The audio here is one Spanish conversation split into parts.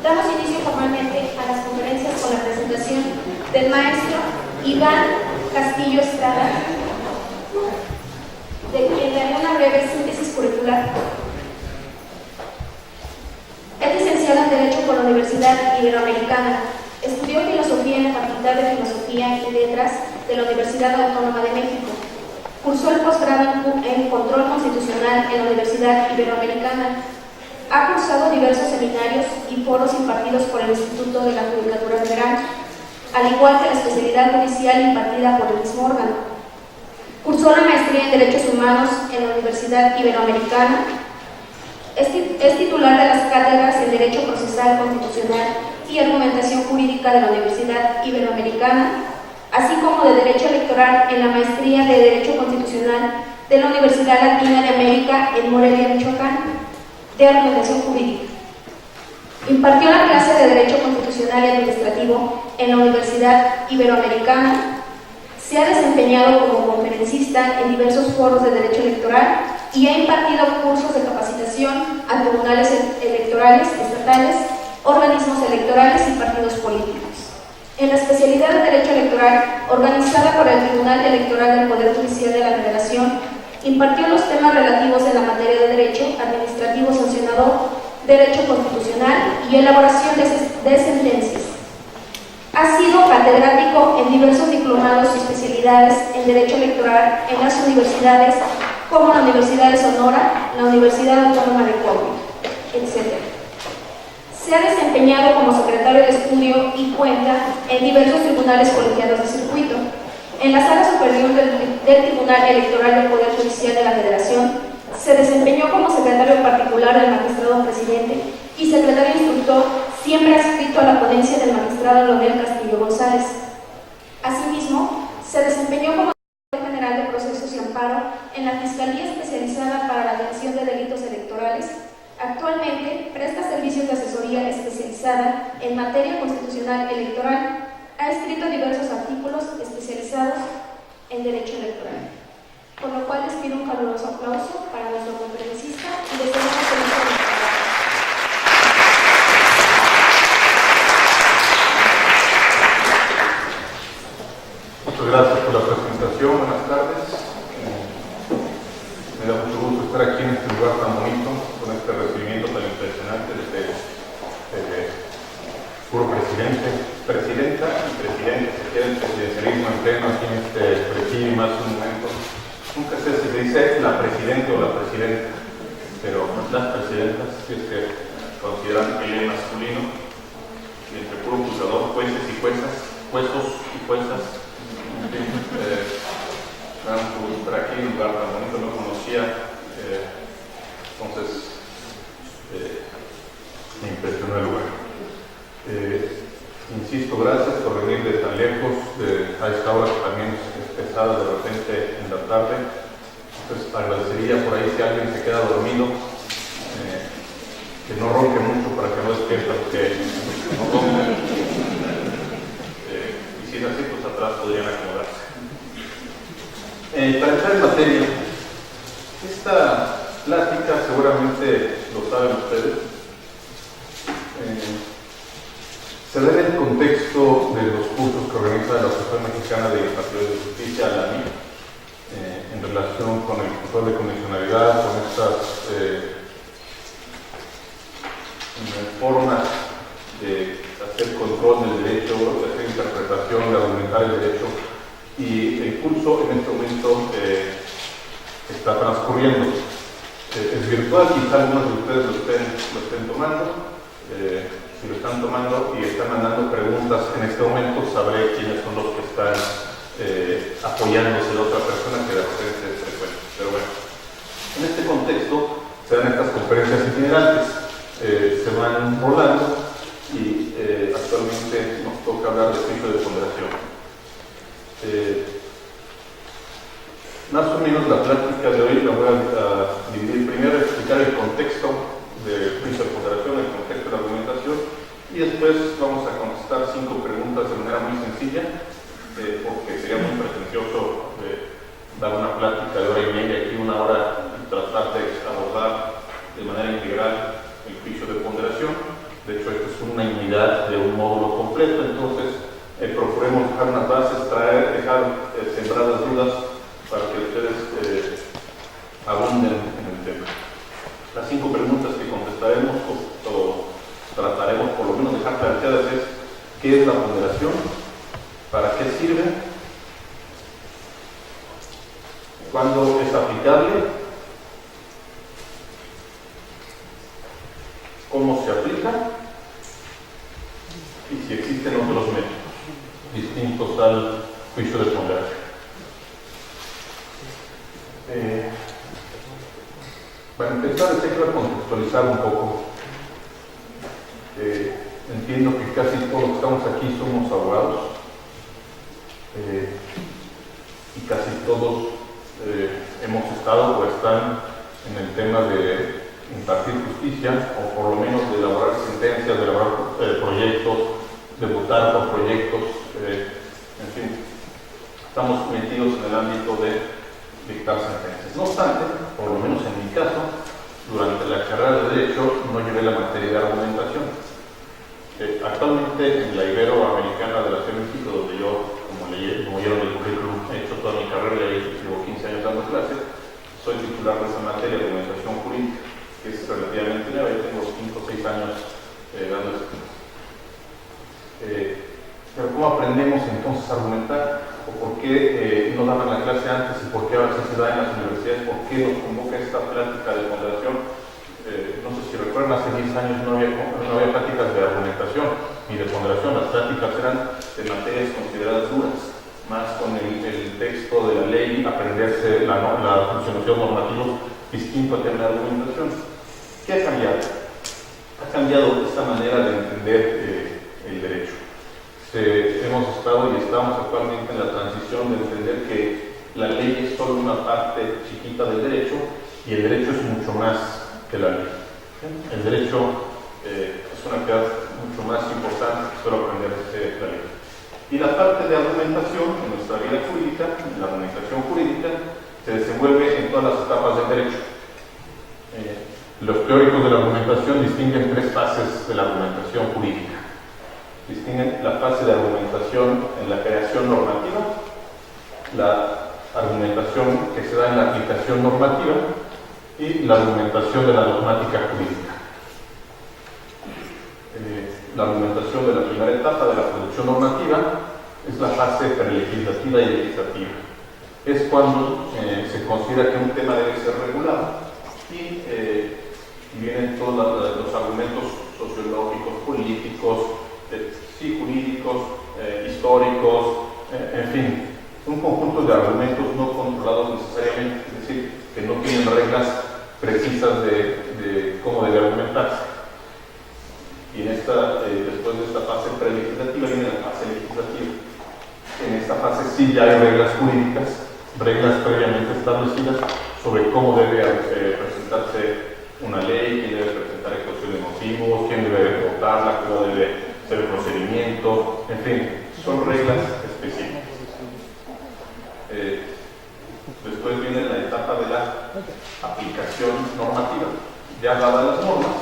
Damos inicio formalmente a las conferencias con la presentación del maestro Iván Castillo Estrada, de quien daré una breve síntesis curricular. Es licenciado en Derecho por la Universidad Iberoamericana. Estudió Filosofía en la Facultad de Filosofía y Letras de la Universidad Autónoma de México. Cursó el posgrado en Control Constitucional en la Universidad Iberoamericana. Ha cursado diversos seminarios y foros impartidos por el Instituto de la Judicatura Federal, al igual que la especialidad judicial impartida por el mismo órgano. Cursó la maestría en Derechos Humanos en la Universidad Iberoamericana. Es titular de las cátedras en Derecho Procesal Constitucional y Argumentación Jurídica de la Universidad Iberoamericana, así como de Derecho Electoral en la maestría de Derecho Constitucional de la Universidad Latina de América en Morelia, Michoacán, de Argumentación Jurídica. Impartió la clase de Derecho Constitucional y Administrativo en la Universidad Iberoamericana. Se ha desempeñado como conferencista en diversos foros de derecho electoral y ha impartido cursos de capacitación a tribunales electorales estatales, organismos electorales y partidos políticos. En la especialidad de Derecho Electoral, organizada por el Tribunal Electoral del Poder Judicial de la Federación, impartió los temas relativos en la materia de Derecho Administrativo Sancionador, Derecho Constitucional y elaboración de sentencias. Ha sido catedrático en diversos diplomados y especialidades en Derecho Electoral en las universidades como la Universidad de Sonora, la Universidad Autónoma de Coahuila, etc. Se ha desempeñado como secretario de estudio y cuenta en diversos tribunales colegiados de circuito. En la Sala Superior del Tribunal Electoral del Poder Judicial de la Federación, se desempeñó como secretario particular del magistrado presidente y secretario instructor, siempre adscrito a la ponencia del magistrado Leonel Castillo González. Asimismo, se desempeñó como secretario general de Procesos y Amparo en la Fiscalía Especializada para la Atención de Delitos Electorales. Actualmente presta servicios de asesoría especializada en materia constitucional electoral. Ha escrito diversos artículos especializados en derecho electoral, por lo cual les pido un caluroso aplauso para nuestro conferencista y deseamos feliz día. Muchas gracias por la presentación. Buenas tardes. Me da mucho gusto estar aquí en este lugar tan bonito, con este recibimiento tan impresionante desde puro presidenta y presidente, se quiere el presidencialismo en pleno aquí en este presidio y más un momento. Nunca sé si se dice la presidenta o la presidenta, pero las presidentas, si es que consideran el es masculino, y entre puro juzgador, jueces y juezas, juezos y juezas. En fin, me da mucho gusto estar aquí en un lugar tan bonito, no conocía, entonces me impresionó el lugar. Insisto, gracias por venir de tan lejos, a esta hora que también es pesada de repente en la tarde. Entonces agradecería por ahí si alguien se queda dormido, que no ronque mucho para que no despierte, porque no ronque. Y si es así, pues atrás podrían acomodarse. Para entrar en materia, esta plática seguramente lo saben ustedes. Se da en el contexto de los cursos que organiza la Asociación Mexicana de Partidos de Justicia, la AMI, en relación con el control de condicionalidad, con estas formas de hacer control del derecho, de hacer interpretación, de argumentar el derecho, y el curso en este momento está transcurriendo. Es virtual, quizá algunos de ustedes lo estén tomando. Si lo están tomando y están mandando preguntas en este momento, sabré quiénes son los que están apoyándose de otra persona que de repente es frecuente. Pero bueno, en este contexto se dan estas conferencias itinerantes, se van rolando y actualmente nos toca hablar de juicio de ponderación. Más o menos la plática de hoy la voy a dividir primero a explicar el contexto de juicio de ponderación, el contexto de la argumentación, y después vamos a contestar 5 preguntas de manera muy sencilla, porque sería muy pretencioso dar una plática de hora y media aquí, 1 hora, y tratar de abordar de manera integral el juicio de ponderación. De hecho, esto es una unidad de un módulo completo, entonces procuremos dejar unas bases, dejar sembradas dudas para que ustedes abunden en el tema. Las 5 preguntas que contestaremos o trataremos por lo menos dejar planteadas es: ¿qué es la ponderación? ¿Para qué sirve? ¿Cuándo es aplicable? ¿Cómo se aplica? Y si existen otros métodos distintos al juicio de ponderación. Para empezar, quiero contextualizar un poco. Entiendo que casi todos los que estamos aquí somos abogados y casi todos hemos estado o están en el tema de impartir justicia, o por lo menos de elaborar sentencias, de elaborar proyectos, de votar por proyectos, en fin, estamos metidos en el ámbito de dictar sentencias. No obstante, por lo menos en mi caso, durante la carrera de Derecho no llevé la materia de argumentación. Actualmente en la Iberoamericana de la Ciudad de México, donde yo, como vieron el currículum, he hecho toda mi carrera y llevo 15 años dando clases, soy titular de esa materia de argumentación jurídica, que es relativamente nueva. Yo tengo 5 o 6 años dando ese curso. Pero ¿cómo aprendemos entonces a argumentar? ¿O por qué no daban la clase antes y por qué ahora sí se da en las universidades? ¿Por qué nos convoca esta plática de ponderación? No sé si recuerdan, hace 10 años no había pláticas de argumentación ni de ponderación. Las pláticas eran de materias consideradas duras, más con el texto de la ley, aprenderse la funcionación normativa distinto al tema de argumentación. ¿Qué ha cambiado? Ha cambiado esta manera de entender el derecho. Hemos estado y estamos actualmente en la transición de entender que la ley es solo una parte chiquita del derecho y el derecho es mucho más que la ley. El derecho es una actividad mucho más importante que solo aprender la ley. Y la parte de argumentación en nuestra vida jurídica, la argumentación jurídica, se desenvuelve en todas las etapas del derecho. Los teóricos de la argumentación distinguen 3 fases de la argumentación jurídica. Distinguen la fase de argumentación en la creación normativa, la argumentación que se da en la aplicación normativa y la argumentación de la dogmática jurídica. La argumentación de la primera etapa de la producción normativa es la fase prelegislativa y legislativa. Es cuando se considera que un tema debe ser regulado y vienen todos los argumentos sociológicos, políticos, sí, jurídicos, históricos, en fin, un conjunto de argumentos no controlados necesariamente, es decir, que no tienen reglas precisas de cómo debe argumentarse. Y después de esta fase prelegislativa viene la fase legislativa. En esta fase sí ya hay reglas jurídicas, reglas previamente establecidas sobre cómo debe presentarse una ley, quién debe presentar exposición de motivos, quién debe votarla, cómo debe ser el procedimiento, en fin, son reglas específicas. Después viene la etapa de la aplicación normativa. Ya dadas las normas,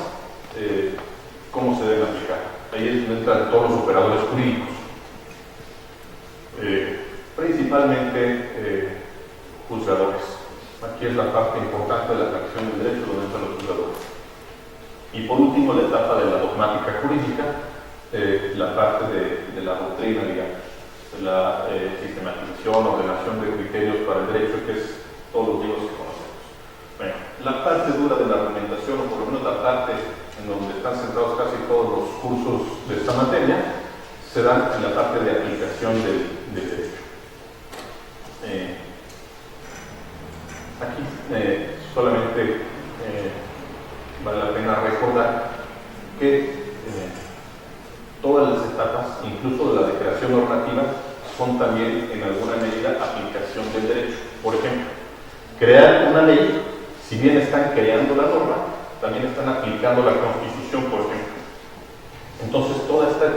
¿cómo se deben aplicar? Ahí es donde entran todos los operadores jurídicos. Principalmente juzgadores. Aquí es la parte importante de la aplicación del derecho, donde entran los juzgadores. Y por último, la etapa de la dogmática jurídica, la parte de la doctrina, digamos, de la sistematización, ordenación de criterios para el derecho, que es todos los libros que conocemos. Bueno, la parte dura de la argumentación, o por lo menos la parte en donde están centrados casi todos los cursos de esta materia, se dan en la parte de aplicación del derecho. Aquí solamente vale la pena recordar que todas las etapas, incluso de la declaración normativa, son también en alguna medida aplicación del derecho. Por ejemplo, crear una ley, si bien están creando la norma, también están aplicando la Constitución, por ejemplo. Entonces, todas estas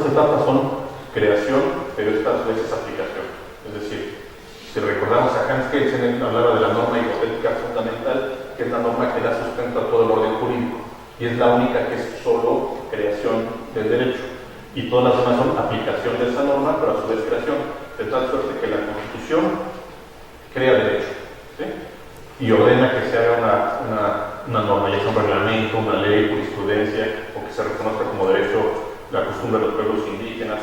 etapas son creación, pero estas veces aplicación. Es decir, si recordamos a Hans Kelsen, hablaba de la norma hipotética fundamental, que es la norma que da sustento a todo el orden jurídico, y es la única que es solo creación. del derecho, y todas las demás son aplicación de esa norma, pero a su vez creación, de tal suerte que la Constitución crea derecho, ¿sí? Y ordena que se haga una norma, ya sea un reglamento, una ley, jurisprudencia, o que se reconozca como derecho la costumbre de los pueblos indígenas,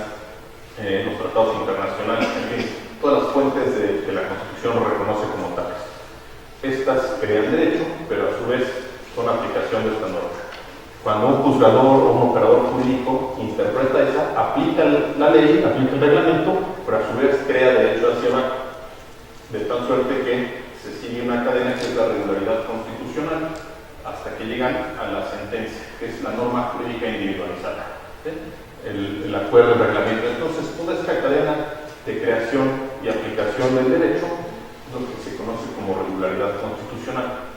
los tratados internacionales, en fin, todas las fuentes que la Constitución lo reconoce como tales. Estas crean derecho, pero a su vez son aplicación de esta norma. Cuando un juzgador o un operador jurídico interpreta esa, aplica la ley, aplica el reglamento, pero a su vez crea derecho hacia abajo, de tal suerte que se sigue una cadena que es la regularidad constitucional hasta que llegan a la sentencia, que es la norma jurídica individualizada, ¿sí? El acuerdo, el reglamento. Entonces, toda esta cadena de creación y aplicación del derecho es lo que se conoce como regularidad constitucional.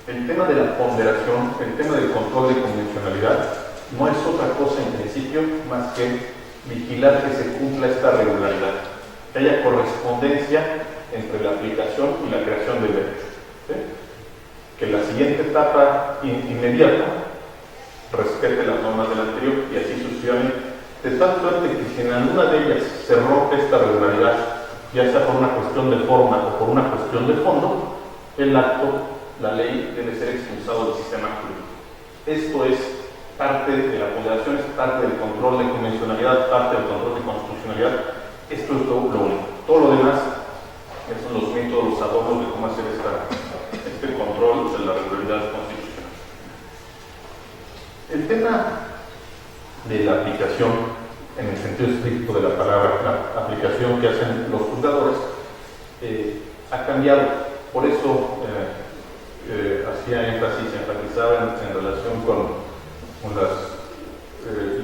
El tema de la ponderación, el tema del control de convencionalidad, no es otra cosa en principio más que vigilar que se cumpla esta regularidad, que haya correspondencia entre la aplicación y la creación del derecho, ¿sí? Que la siguiente etapa inmediata respete las normas del anterior y así sucesivamente, de tal suerte que si en alguna de ellas se rompe esta regularidad, ya sea por una cuestión de forma o por una cuestión de fondo, el acto, la ley, debe ser expulsado del sistema jurídico. Esto es parte de la ponderación, es parte del control de convencionalidad, parte del control de constitucionalidad. Esto es lo único. Todo lo demás son los métodos, los adornos de cómo hacer este control de la regularidad constitucional. El tema de la aplicación, en el sentido estricto de la palabra, la aplicación que hacen los juzgadores, ha cambiado. Por eso hacía énfasis, enfatizaba en relación con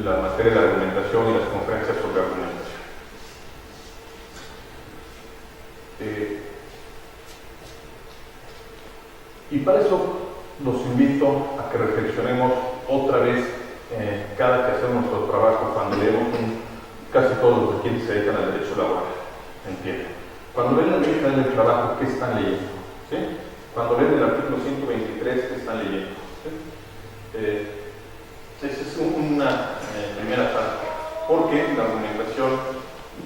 la materia de la argumentación y las conferencias sobre argumentación. Y para eso los invito a que reflexionemos otra vez cada que hacemos nuestro trabajo, cuando leemos casi todos los que aquí se dedican al derecho laboral, entienden. Cuando leen la Ley Federal del Trabajo, ¿qué están leyendo? ¿Sí? Cuando leen el artículo 123, ¿qué están leyendo? ¿Sí? Esa es una primera parte, porque la argumentación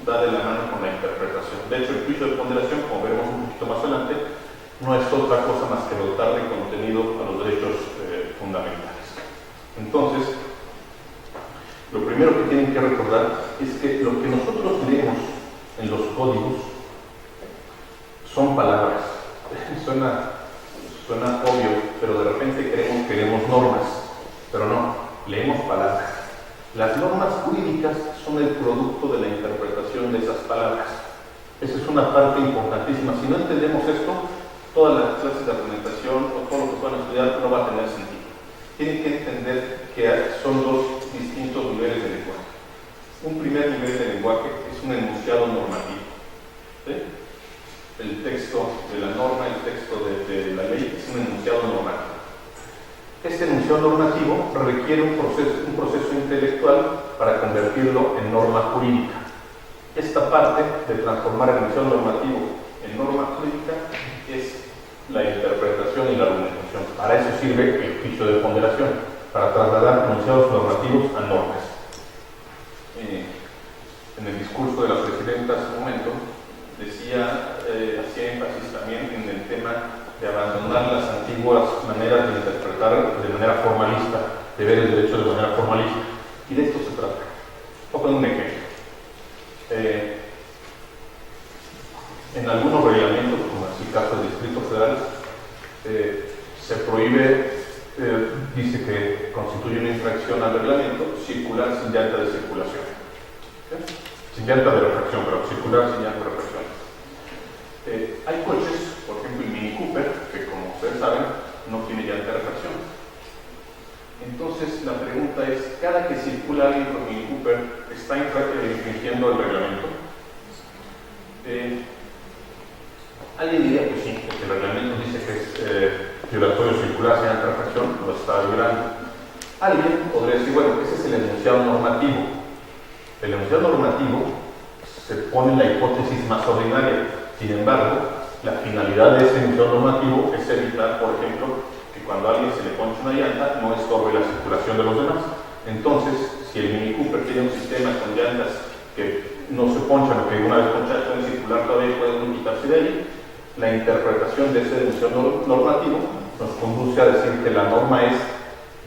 va de la mano con la interpretación. De hecho, el juicio de ponderación, como veremos un poquito más adelante, no es otra cosa más que dotar de contenido a los derechos fundamentales. Entonces, lo primero que tienen que recordar es que lo que nosotros leemos en los códigos son palabras. Suena obvio, pero de repente creemos que leemos normas, pero no, leemos palabras. Las normas jurídicas son el producto de la interpretación de esas palabras. Esa es una parte importantísima. Si no entendemos esto, todas las clases de argumentación o todo lo que puedan estudiar no va a tener sentido. Tienen que entender que son dos distintos niveles de lenguaje. Un primer nivel de lenguaje es un enunciado normativo, ¿sí? El texto de la norma, el texto de la ley es un enunciado normativo. Este enunciado normativo requiere un proceso intelectual para convertirlo en norma jurídica. Esta parte de transformar el enunciado normativo en norma jurídica es la interpretación y la argumentación. Para eso sirve el juicio de ponderación, para trasladar enunciados normativos a normas. En el discurso de la presidenta hace un momento, hacía énfasis también en el tema de abandonar las antiguas maneras de interpretar de manera formalista, de ver el derecho de manera formalista. Y de esto se trata. Voy a poner un ejemplo. En algunos reglamentos, como es el caso del Distrito Federal, se prohíbe, dice que constituye una infracción al reglamento circular sin llanta de circulación. ¿Sí? Sin llanta de refracción, pero circular sin llanta de refracción. Hay coches, por ejemplo el Mini Cooper, que como ustedes saben, no tiene llanta de refracción. Entonces la pregunta es, ¿cada que circula alguien con Mini Cooper está infringiendo el reglamento? Alguien diría que sí, porque el reglamento dice que es violatorio circular sin llanta de refracción, lo está violando. Alguien podría decir, bueno, ese es el enunciado normativo. El enunciado normativo se pone en la hipótesis más ordinaria. Sin embargo, la finalidad de ese enunciado normativo es evitar, por ejemplo, que cuando a alguien se le ponche una llanta no estorbe la circulación de los demás. Entonces, si el tiene un sistema con llantas que no se ponchan, que una vez ponchadas pueden circular todavía, pueden quitarse de ahí. La interpretación de ese enunciado normativo nos conduce a decir que la norma es,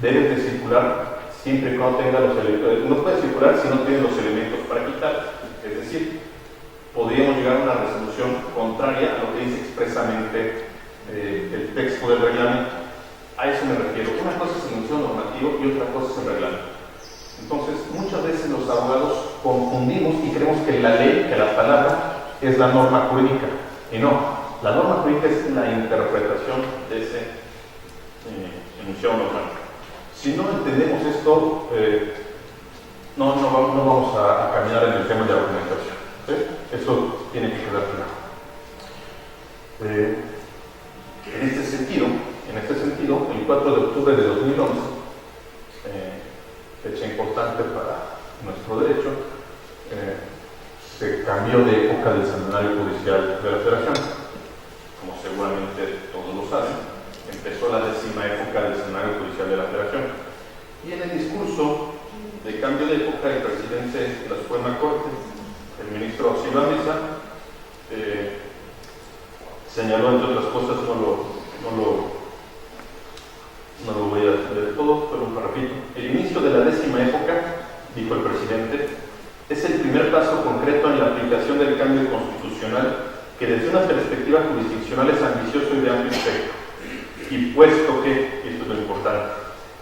debe de circular siempre y cuando tenga los elementos, no puede circular si no tiene los elementos para quitar. Es decir, podríamos llegar a una resolución contraria a lo que dice expresamente el texto del reglamento. A eso me refiero. Una cosa es el enunciado normativo y otra cosa es el reglamento. Entonces, muchas veces los abogados confundimos y creemos que la ley, que la palabra, es la norma jurídica. Y no, la norma jurídica es la interpretación de ese enunciado normativo. Si no entendemos esto, no vamos a caminar en el tema de argumentación. ¿Sí? Eso tiene que quedar claro. En este sentido, el 4 de octubre de 2011, fecha importante para nuestro derecho, se cambió de época del Seminario Judicial de la Federación. Como seguramente todos lo saben, empezó la 10ª época del Seminario Judicial de la Federación. Y en el discurso de cambio de época, el presidente de la Suprema Corte, el ministro Silva Mesa, señaló, entre otras cosas, no lo voy a leer todo, pero lo repito. El inicio de la 10ª época, dijo el presidente, es el primer paso concreto en la aplicación del cambio constitucional que desde una perspectiva jurisdiccional es ambicioso y de amplio espectro. Y puesto que, y esto es lo importante,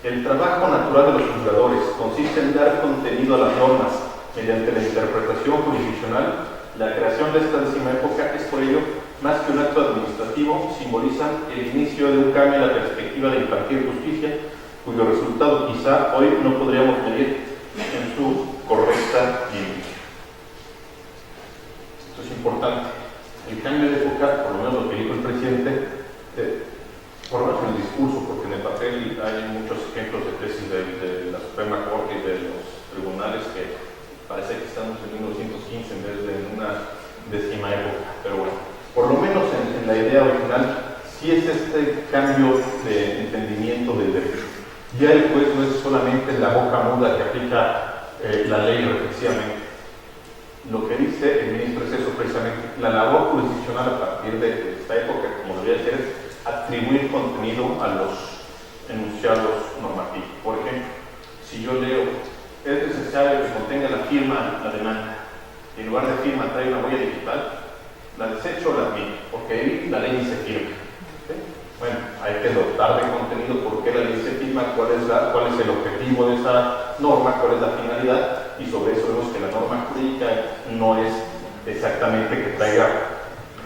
el trabajo natural de los juzgadores consiste en dar contenido a las normas mediante la interpretación jurisdiccional, la creación de esta 10ª época es por ello, más que un acto administrativo, simboliza el inicio de un cambio en la perspectiva de impartir justicia, cuyo resultado quizá hoy no podríamos medir en su correcta dimensión. Esto es importante. El cambio de época, por lo menos lo que dijo el presidente, por lo menos en el discurso, porque en el papel hay muchos ejemplos de tesis de la Suprema Corte y de los tribunales que parece que estamos en 1915 en vez de en una 10ª época, pero bueno, por lo menos en la idea original sí es este cambio de entendimiento del derecho. Ya el juez no es solamente la boca muda que aplica la ley reflexivamente. Lo que dice el ministro es eso precisamente. La labor jurisdiccional a partir de esta época, como debería ser, es atribuir contenido a los enunciados normativos. Por ejemplo, si yo leo, es necesario que contenga la firma, la demanda, y en lugar de firma trae una huella digital, la desecho o la admito, porque ahí la ley dice firma. ¿Sí? Bueno, hay que dotar de contenido por qué la ley dice firma, cuál es el objetivo de esa norma, cuál es la finalidad, y sobre eso vemos que la norma jurídica no es exactamente que traiga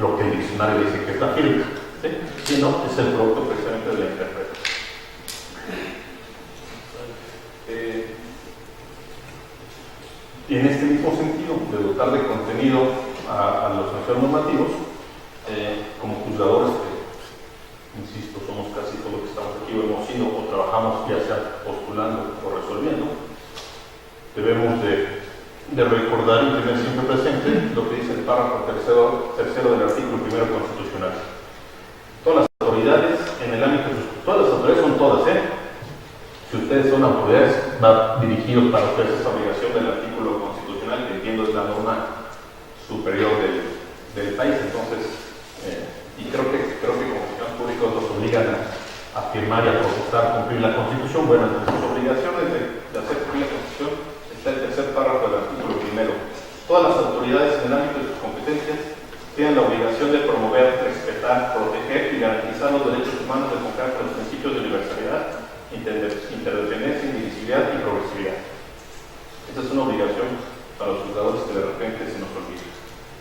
lo que el diccionario dice que es la firma, ¿sí? Sino es el producto precisamente de la interpretación. Y en este mismo sentido, de dotar de contenido a los enunciados normativos, como juzgadores que, insisto, somos casi todos los que estamos aquí o hemos sido o trabajamos ya sea postulando o resolviendo, debemos de recordar y tener siempre presente lo que dice el párrafo tercero del artículo 1 constitucional. Todas las autoridades en el ámbito, todas las autoridades son todas, si ustedes son autoridades, va dirigido para ustedes esa obligación del artículo constitucional, que entiendo es la norma superior del país. Entonces, y creo que como funcionarios públicos los obligan a firmar y a protestar, cumplir la Constitución. Bueno, entre sus obligaciones de hacer cumplir la Constitución está el tercer párrafo del artículo 1. Todas las autoridades en el ámbito de sus competencias tienen la obligación de promover, respetar, proteger y garantizar los derechos humanos democráticos, los principios de universalidad, interdependencia, indivisibilidad y progresividad. Esta es una obligación para los juzgadores que de repente se nos olvida.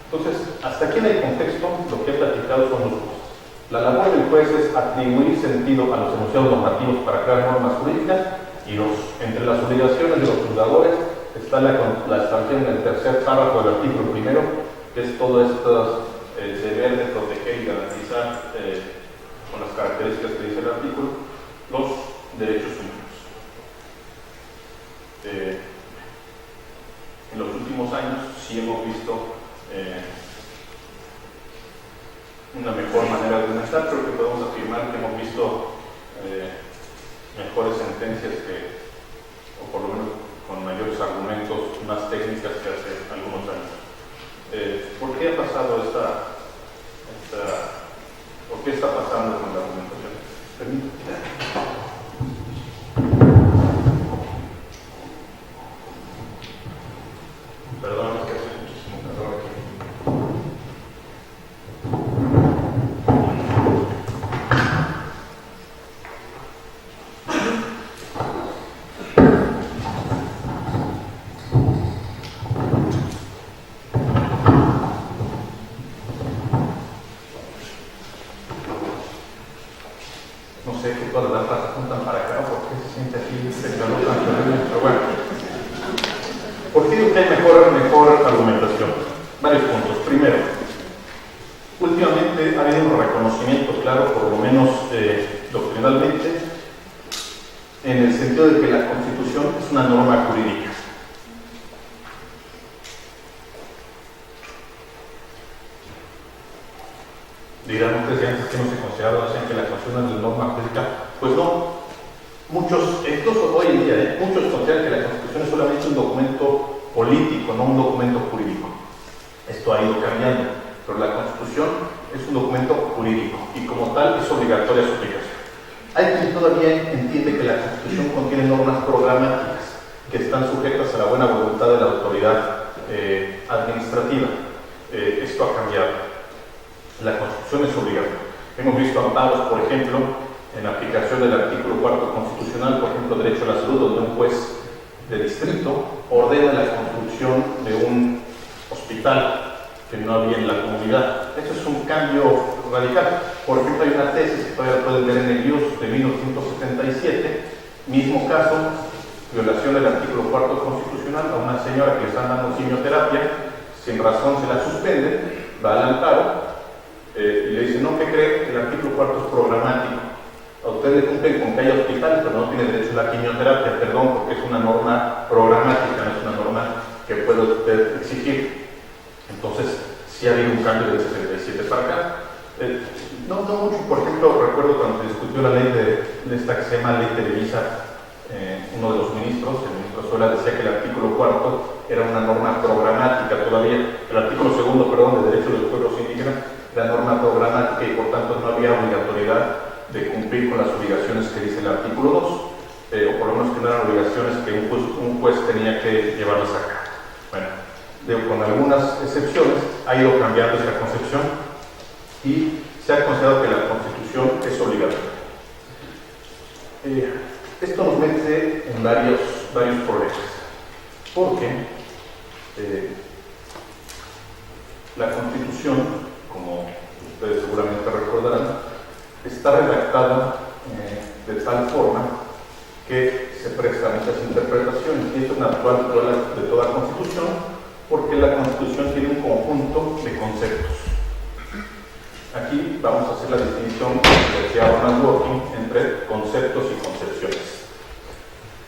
Entonces, hasta aquí en el contexto, lo que he platicado son dos cosas. La labor del juez es atribuir sentido a los enunciados normativos para crear normas jurídicas, y entre las obligaciones de los juzgadores está la establecido en el tercer párrafo del artículo 1, que es todo el deber de proteger y garantizar, con las características que dice el artículo, los derechos humanos. En los últimos años sí hemos visto una mejor manera de argumentar. Creo que podemos afirmar que hemos visto mejores sentencias o por lo menos con mayores argumentos técnicas que hace algunos años. ¿Por qué ha pasado o qué está pasando con la argumentación? Permítame. Perdón, es que hace muchísimo calor aquí. No sé que todas las lámparas se apuntan para acá, ¿por qué se siente aquí este calor tan terrible? Pero bueno. ¿Por qué digo que hay mejor argumentación? Varios puntos. Primero, últimamente ha habido un reconocimiento claro, por lo menos doctrinalmente, en el sentido de que la Constitución es una norma jurídica. Dirán ustedes que antes que no se consideraba, decían que la Constitución es una norma jurídica. Pues no. Muchos, incluso hoy en día, muchos consideran que la Constitución es solamente un documento político, no un documento jurídico. Esto ha ido cambiando, pero la Constitución es un documento jurídico y como tal es obligatoria su aplicación. Hay quien todavía entiende que la Constitución contiene normas programáticas que están sujetas a la buena voluntad de la autoridad administrativa. Esto ha cambiado. La Constitución es obligatoria. Hemos visto amparos, por ejemplo, en la aplicación del artículo 4 constitucional, por ejemplo, derecho a la salud, donde un juez de distrito ordena la construcción de un hospital que no había en la comunidad. Eso es un cambio radical. Por ejemplo, hay una tesis que todavía pueden ver en el IUS de 1977, mismo caso, violación del artículo 4 constitucional a una señora que le están dando quimioterapia, sin razón se la suspende, va al amparo y le dice, no, ¿qué cree? El artículo 4 es programático. A usted le cumplen con que haya hospitales, pero no tiene derecho a la quimioterapia, perdón, porque es una norma programática, no es una norma que puede usted exigir. Entonces, sí ha habido un cambio del 77 para acá. No mucho, por ejemplo, recuerdo cuando se discutió la ley de esta que se llama Ley Televisa, uno de los ministros, el ministro Sola, decía que el artículo 4 era una norma programática todavía, el artículo 2, perdón, de Derecho de los Pueblos Indígenas, era norma programática y por tanto no había obligatoriedad de cumplir con las obligaciones que dice el artículo 2, o por lo menos que no eran obligaciones que un juez tenía que llevarlas a cabo. Bueno, con algunas excepciones ha ido cambiando esta concepción y se ha considerado que la Constitución es obligatoria. Esto nos mete en varios problemas, porque la Constitución, como ustedes seguramente recordarán, está redactada de tal forma que se presta a muchas interpretaciones, y esto es natural de toda Constitución, porque la Constitución tiene un conjunto de conceptos. Aquí vamos a hacer la distinción que decía Ronald Dworkin entre conceptos y concepciones.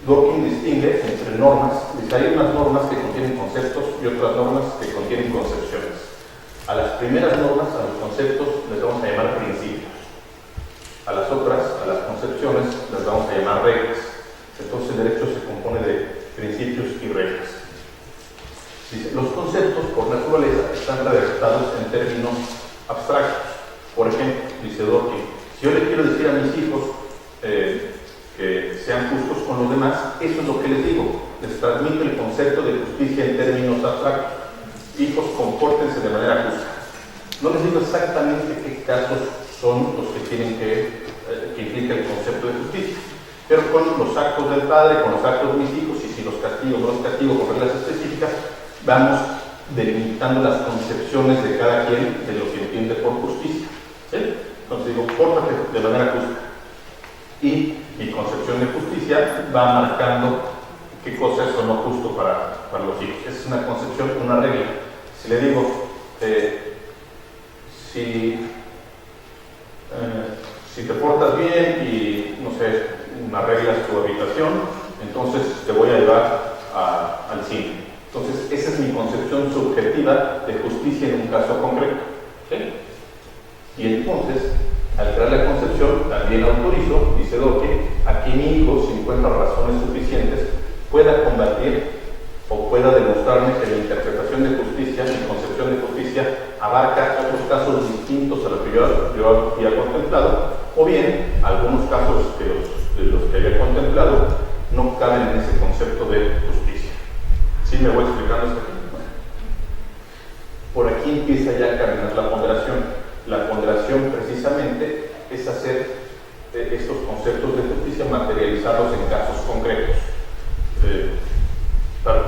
Dworkin distingue entre normas, dice hay unas normas que contienen conceptos y otras normas que contienen concepciones. A las primeras normas, a los conceptos, les vamos a llamar principios. A las otras, a las concepciones, las vamos a llamar reglas. Entonces el derecho se compone de principios y reglas. Dice, los conceptos, por naturaleza, están redactados en términos abstractos. Por ejemplo, dice Dworkin, si yo le quiero decir a mis hijos que sean justos con los demás, eso es lo que les digo. Les transmito el concepto de justicia en términos abstractos. Hijos, compórtense de manera justa. No les digo exactamente qué casos son los que tienen que implica el concepto de justicia, pero con los actos del padre, con los actos de mis hijos, y si los castigo o no los castigo con reglas específicas, vamos delimitando las concepciones de cada quien de lo que entiende por justicia. ¿Sí? Entonces digo, pórtate de manera justa. Y mi concepción de justicia va marcando qué cosa es o no justo para los hijos. Esa es una concepción, una regla. Si le digo, si te portas bien y, no sé, arreglas tu habitación, entonces te voy a llevar al cine. Entonces, esa es mi concepción subjetiva de justicia en un caso concreto. ¿Sí? Y entonces, al crear la concepción, también autorizo, dice Dworkin, a que mi hijo, si encuentra razones suficientes, pueda combatir o pueda demostrar abarca otros casos distintos a los que yo había contemplado, o bien algunos casos de los que había contemplado no caben en ese concepto de justicia. ¿Sí me voy explicando esto aquí? Por aquí empieza ya a caminar la ponderación. La ponderación precisamente es hacer estos conceptos de justicia, materializarlos en casos concretos. Pero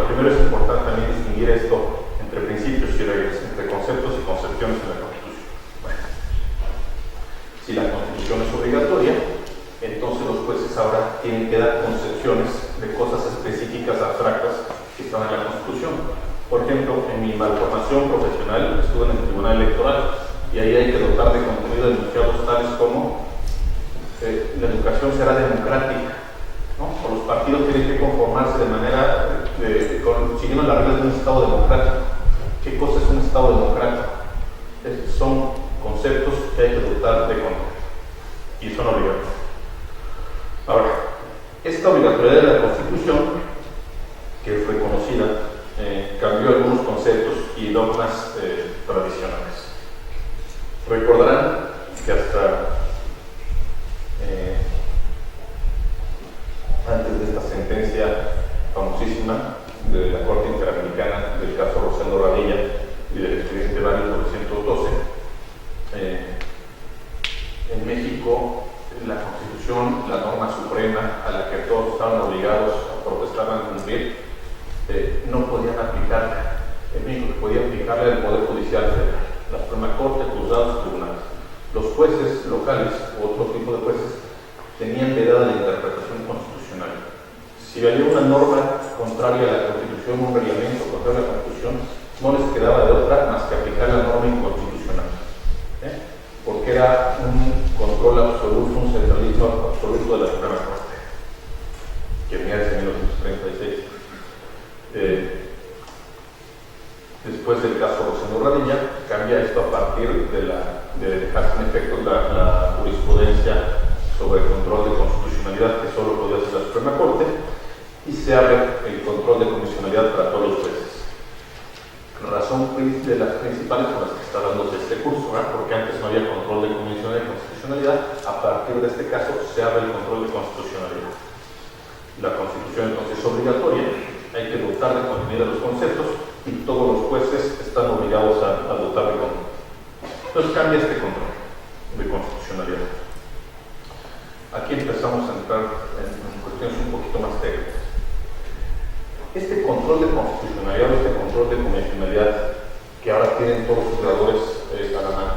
primero es importante también distinguir esto entre principios y reglas, entre conceptos y concepciones en la Constitución. Bueno, si la Constitución es obligatoria, entonces los jueces ahora tienen que dar concepciones de cosas específicas, abstractas, que están en la Constitución. Por ejemplo, en mi malformación profesional estuve en el Tribunal Electoral y ahí hay que dotar de contenido enunciados tales como la educación será democrática, ¿no? O los partidos tienen que conformarse de manera, siguiendo las reglas de un Estado democrático. ¿Qué cosa es un Estado democrático? Son conceptos que hay que dotar de contenido y son obligatorios. Ahora, esta obligatoriedad de la Constitución, que es reconocida, cambió algunos conceptos y dogmas tradicionales. Recordarán que hasta antes de esta sentencia famosísima de la Corte Interamericana del caso Rosendo Radilla y del expediente Báñez 912, en México la Constitución, la norma suprema a la que todos estaban obligados a protestar a cumplir, no podían aplicarla. En México que podía aplicarla el Poder Judicial Federal, la Suprema Corte, juzgados, tribunales. Los jueces locales u otro tipo de jueces tenían vedada la interpretación constitucional. Si había una norma contraria a la Constitución, un reglamento contrario a la Constitución, no les quedaba de otra más que aplicar la norma inconstitucional, porque era un control absoluto, un centralismo absoluto de la Suprema Corte, que venía desde 1936. Después del caso Rosendo Radilla, cambia esto a partir de dejar sin efecto la jurisprudencia sobre el control de constitucionalidad que solo podía hacer la Suprema Corte, y se abre el control de constitucionalidad para todos los jueces. Razón de las principales por las que está dándose este curso, porque antes no había control de constitucionalidad. A partir de este caso se abre el control de constitucionalidad. La Constitución entonces es obligatoria, hay que dotar de contenido a los conceptos y todos los jueces están obligados a dotar de contenido. Entonces cambia este control de constitucionalidad. Aquí empezamos a entrar en cuestiones un poquito más técnicas. Este control de constitucionalidad, este control de convencionalidad que ahora tienen todos los juzgadores a la mano,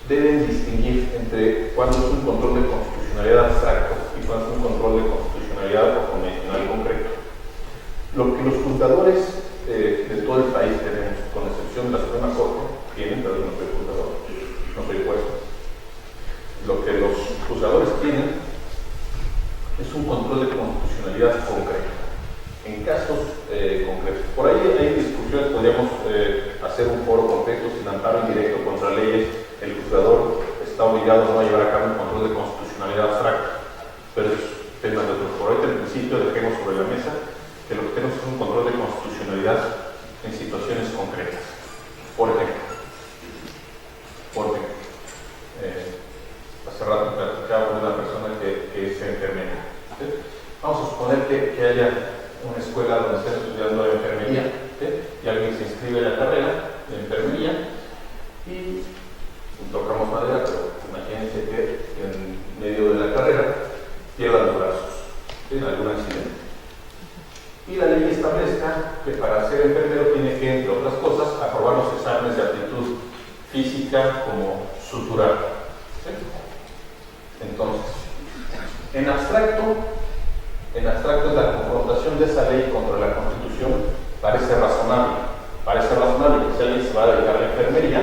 deben distinguir entre cuándo es un control de constitucionalidad abstracto y cuándo es un control de constitucionalidad o convencional concreto. Lo que los juzgadores de todo el país tenemos, con excepción de la Suprema Corte, tienen, pero yo no soy juzgador, no soy juez. Lo que los juzgadores tienen es un control de constitucionalidad concreto, en casos concretos. Por ahí hay discusiones, podríamos hacer un foro completo sin amparo indirecto contra leyes. El juzgador está obligado a no llevar a cabo un control de constitucionalidad abstracta, pero es tema de otro foro. Ahorita en principio dejemos sobre la mesa que lo que tenemos es un control de constitucionalidad en situaciones concretas. Por ejemplo, hace rato platicaba con una persona que es enfermera. ¿Sí? Vamos a suponer que haya una escuela donde estén estudiando enfermería, ¿sí? Y alguien se inscribe en la carrera de enfermería y tocamos madera, pero imagínense que en medio de la carrera pierda los brazos, ¿sí? En algún accidente. Y la ley establezca que para ser enfermero tiene que, entre otras cosas, aprobar los exámenes de aptitud física como suturar. ¿Sí? Entonces, en abstracto es la confrontación de esa ley contra la Constitución. Parece razonable que si alguien se va a dedicar a la enfermería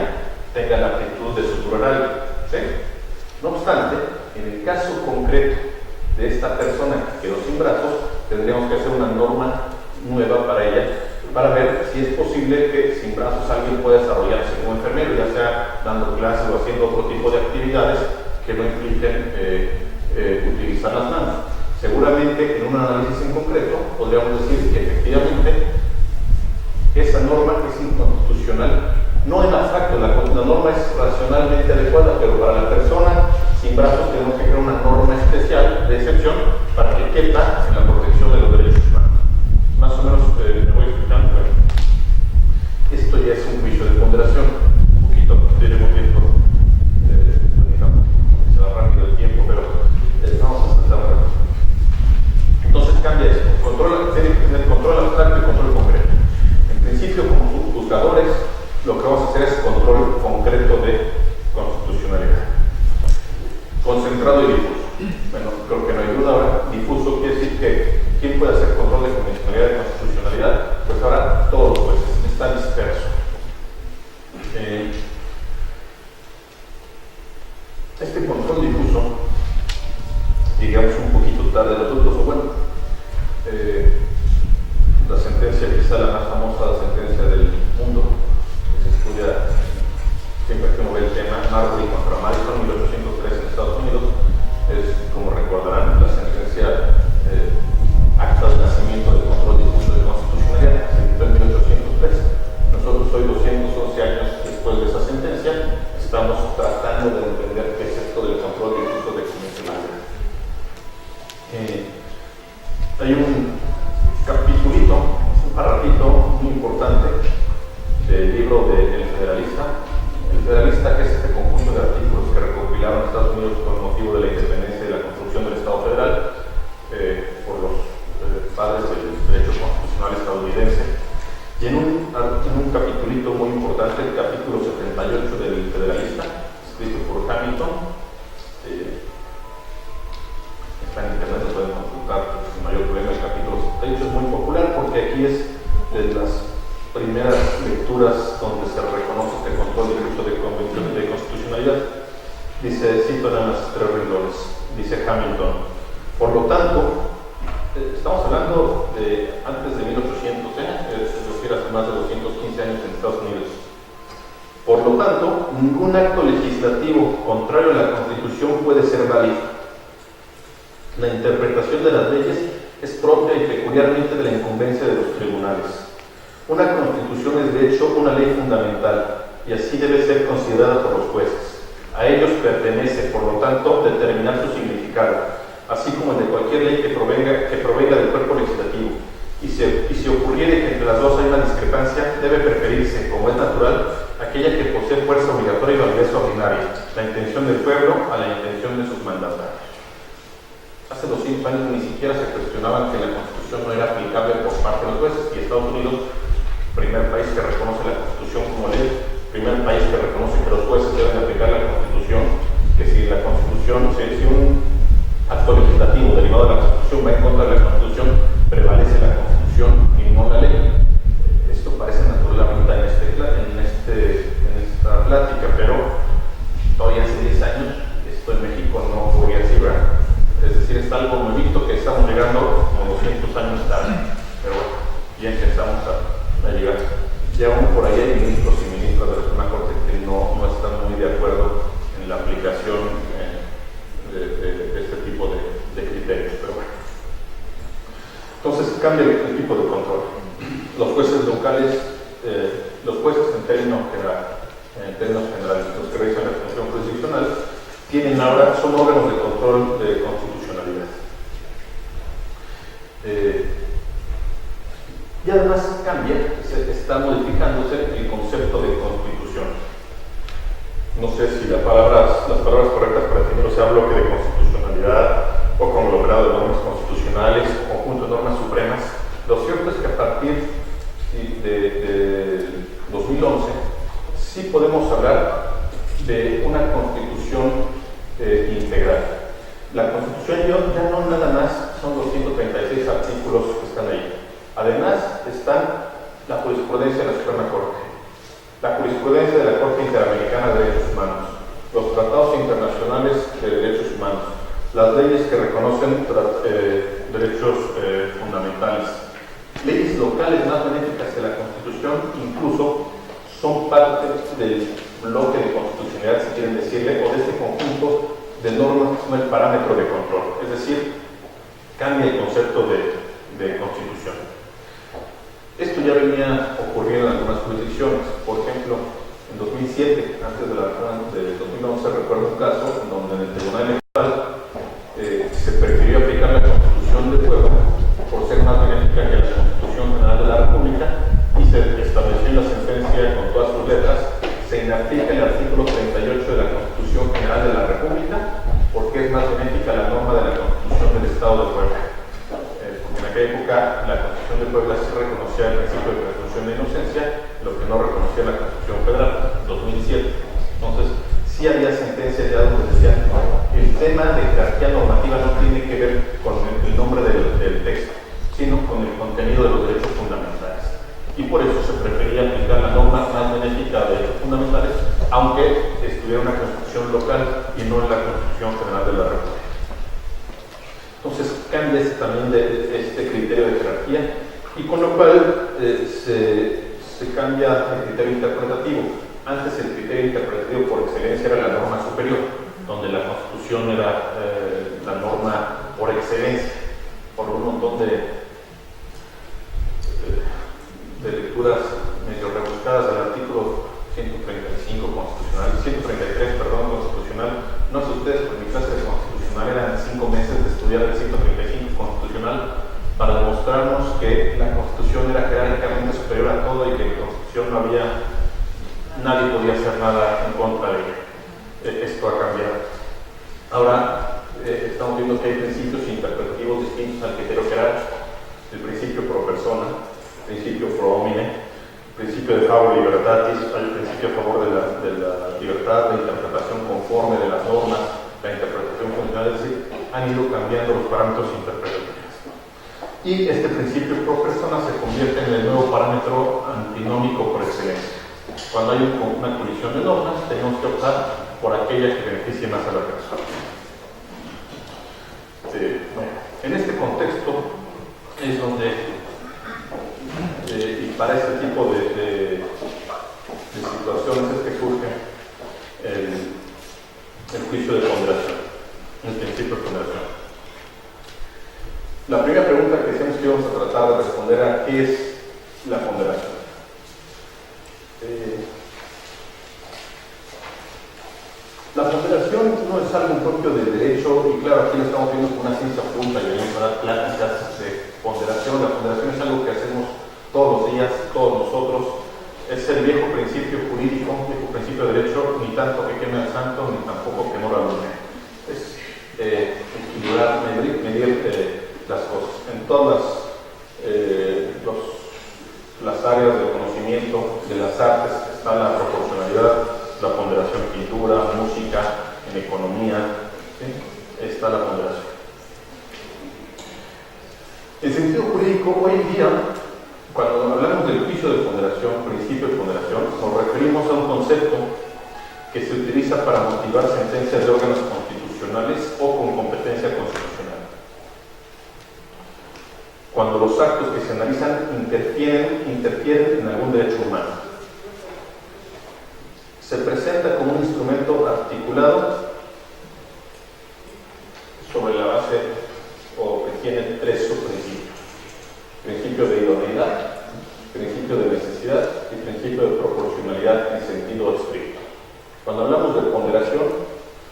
tenga la aptitud de suturar algo, ¿sí? No obstante, en el caso concreto de esta persona que quedó sin brazos, tendríamos que hacer una norma nueva para ella, para ver si es posible que sin brazos alguien pueda desarrollarse como enfermero, ya sea dando clases o haciendo otro tipo de actividades que no impliquen utilizar las manos. Seguramente en un análisis en concreto podríamos decir que efectivamente esa norma es inconstitucional importante del libro de El Federalista. El Federalista, que es este conjunto de artículos que recopilaron Estados Unidos con motivo de la independencia y de la construcción del Estado Federal por los padres del derecho constitucional estadounidense. Y en un capitulito muy importante, el capítulo 78 del Federalista, escrito por Hamilton, está en internet, se pueden consultar sin mayor problema. El capítulo 78 es muy popular porque aquí es de las primeras lecturas donde se reconoce este control del uso de convenciones de constitucionalidad. Dice, cito en las 3 renglones, dice Hamilton: por lo tanto, estamos hablando de antes de 1800, es decir, hace más de 215 años en Estados Unidos. Por lo tanto, ningún acto legislativo contrario a la Constitución puede ser válido. La interpretación de las leyes es propia y peculiarmente de la incumbencia de los tribunales. Una Constitución es de hecho una ley fundamental y así debe ser considerada por los jueces. A ellos pertenece, por lo tanto, determinar su significado, así como el de cualquier ley que provenga del cuerpo legislativo. Y si ocurriere que entre las dos hay una discrepancia, debe preferirse, como es natural, aquella que posee fuerza obligatoria y validez ordinaria, la intención del pueblo a la intención de sus mandatarios. Hace 200 años ni siquiera se cuestionaban que la Constitución no era aplicable por parte de los jueces, y Estados Unidos, primer país que reconoce la Constitución como ley, primer país que reconoce que los jueces deben aplicar la Constitución, que si la Constitución, si un acto legislativo derivado de la Constitución va en contra de la Constitución, prevalece la Constitución y no la ley. Esto parece naturalmente en esta plática, pero todavía hace 10 años esto en México no ocurría así, ¿verdad? Es decir, es algo nuevito que estamos llegando como 200 años tarde, pero bueno, ya empezamos a llegar. Ya aún por ahí hay ministros y ministras de la Suprema Corte que no están muy de acuerdo en la aplicación de este tipo de criterios, pero bueno. Entonces cambia el tipo de control. Los jueces locales, los jueces en términos generales, los que realizan la función jurisdiccional, son órganos de control de constitucionalidad. Y además está modificándose el concepto de constitución. No sé si las palabras correctas para definirlo sea bloque de constitucionalidad o conglomerado de normas constitucionales o conjunto de normas supremas. Lo cierto es que a partir de 2011 sí podemos hablar de una constitución integral. La Constitución ya no nada más son los 136 artículos que están ahí. Además están la jurisprudencia de la Suprema Corte, la jurisprudencia de la Corte Interamericana de Derechos Humanos, los tratados internacionales de derechos humanos, las leyes que reconocen derechos fundamentales, leyes locales más benéficas que la Constitución, incluso son parte del bloque de constitucionalidad, si quieren decirle, o de este conjunto de normas que son el parámetro de control. Es decir, cambia el concepto de constitución. Esto ya venía ocurriendo en algunas jurisdicciones. Por ejemplo, en 2007, antes de la reforma de 2011, recuerdo un caso en donde en el Tribunal Electoral se prefirió aplicar la Constitución de Puebla por ser más benéfica que la Constitución General de la República, y se estableció en la sentencia con todas sus letras: se inaplica el artículo 38 de la Constitución General de la República porque es más benéfica la norma de la Constitución del Estado de Puebla. En aquella época la Constitución de Puebla sí reconocía el principio de presunción de inocencia, lo que no reconocía la Constitución Federal, 2007. Entonces, sí había sentencias ya donde decían: no, el tema de jerarquía normativa no tiene que ver con el nombre del texto, sino con el contenido de los derechos fundamentales. Y por eso se prefería aplicar la norma más benéfica de derechos fundamentales, aunque estuviera una Constitución local y no en la Constitución General de la República. Entonces cambia también este criterio de jerarquía, y con lo cual se cambia el criterio interpretativo. Antes el criterio interpretativo por excelencia era la norma superior, donde la Constitución era la norma por excelencia, por un montón de lecturas medio rebuscadas del artículo 133 constitucional. No sé ustedes, pero mi clase de constitucional eran 5 meses de estudiar el 135 constitucional para demostrarnos que la Constitución era jerárquicamente superior a de que en la Constitución no había, nadie podía hacer nada en contra de ella. Esto ha cambiado. Ahora estamos viendo que hay principios interpretativos distintos al criterio jerárquico. El principio pro persona, el principio pro homine, el principio de favor libertatis, el principio a favor de la libertad, la interpretación conforme de las normas, la interpretación funcional, es decir, han ido cambiando los parámetros interpretativos. Y este principio pro persona se convierte en el nuevo parámetro antinómico por excelencia. Cuando hay una colisión de normas, tenemos que optar por aquella que beneficie más a la persona. Bueno, en este contexto es donde, y para este tipo de situaciones es que surge el juicio de ponderación, el principio de ponderación. La primera pregunta que decíamos que íbamos a tratar de responder era ¿qué es la ponderación? La ponderación no es algo propio del derecho, y claro, aquí lo estamos viendo con una ciencia oculta y venimos a dar pláticas de ponderación. La ponderación es algo que hacemos todos los días, todos nosotros. Es el viejo principio jurídico, viejo principio de derecho, ni tanto que queme al santo, ni tampoco que no lo alumne. Es equilibrar, medir las cosas. En todas las áreas del conocimiento, de las artes, está la proporcionalidad, la ponderación en pintura, música, en economía, ¿sí? Está la ponderación. En sentido jurídico, hoy en día, cuando hablamos del juicio de ponderación, principio de ponderación, nos referimos a un concepto que se utiliza para motivar sentencias de órganos constitucionales o con competencia constitucional. Cuando los actos que se analizan interfieren en algún derecho humano. Se presenta como un instrumento articulado sobre la base o que tiene tres subprincipios: principio de idoneidad, principio de necesidad y principio de proporcionalidad en sentido estricto. Cuando hablamos de ponderación,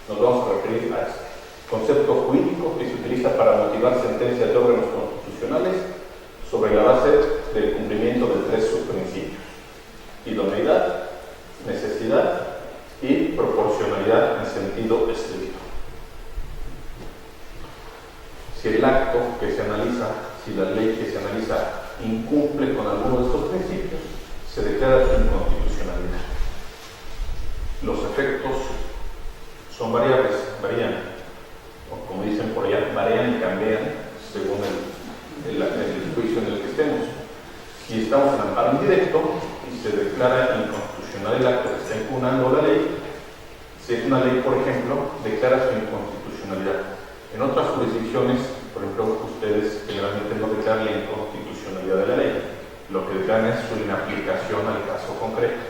nos vamos a referir a este concepto jurídico que se utiliza para motivar sentencias de órganos constitucionales sobre la base del cumplimiento de tres subprincipios: idoneidad, necesidad y proporcionalidad en sentido estricto. Si el acto que se analiza, si la ley que se analiza incumple con alguno de estos principios, se declara su inconstitucionalidad. Los efectos son variables, varían, o como dicen por allá, varían y cambian según el juicio en el que estemos. Si estamos en amparo indirecto y se declara inconstitucional el acto que está impugnando la ley, si es una ley, por ejemplo, declara su inconstitucionalidad. En otras jurisdicciones, por ejemplo, ustedes generalmente no declaran la inconstitucionalidad de la ley, lo que declaran es su inaplicación al caso concreto.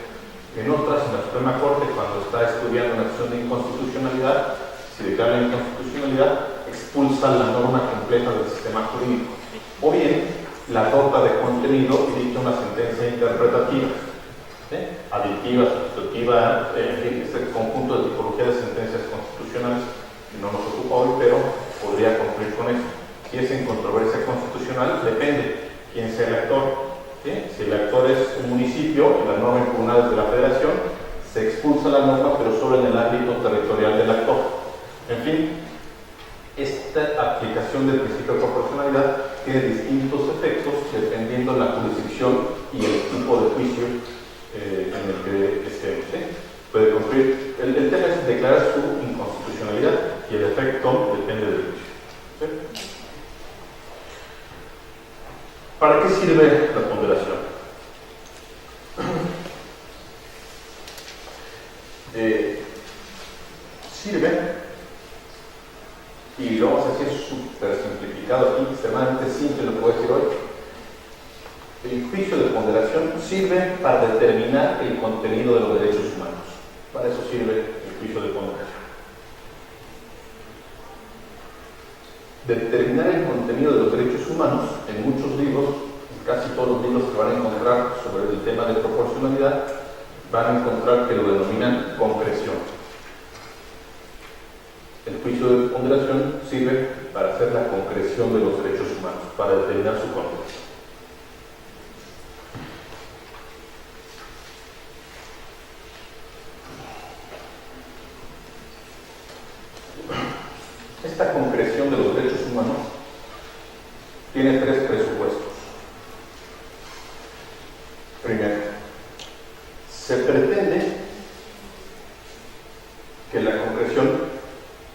En otras, en la Suprema Corte, cuando está estudiando una acción de inconstitucionalidad, si declara la inconstitucionalidad, expulsa la norma completa del sistema jurídico. O bien, la dota de contenido y dicta una sentencia interpretativa, aditiva, sustitutiva, en fin, este conjunto de tipología de sentencias constitucionales que no nos ocupa hoy, pero podría concluir con eso. Si es en controversia constitucional, depende quién sea el actor. Si el actor es un municipio y la norma impugnada es de la federación, se expulsa la norma, pero solo en el ámbito territorial del actor. En fin, esta aplicación del principio de proporcionalidad tiene distintos efectos dependiendo de la jurisdicción y el tipo de juicio en el que estemos. Puede concluir, el tema es declarar su inconstitucionalidad y el efecto depende del juicio. ¿Para qué sirve la ponderación? Sirve, y lo vamos a decir súper simplificado aquí, extremadamente simple lo puedo decir hoy. El juicio de ponderación sirve para determinar el contenido de los derechos humanos. Para eso sirve el juicio de ponderación. Determinar el contenido de los derechos humanos, en muchos libros, en casi todos los libros que van a encontrar sobre el tema de proporcionalidad, van a encontrar que lo denominan concreción. El juicio de ponderación sirve para hacer la concreción de los derechos humanos, para determinar su contenido. Primero, se pretende que la concreción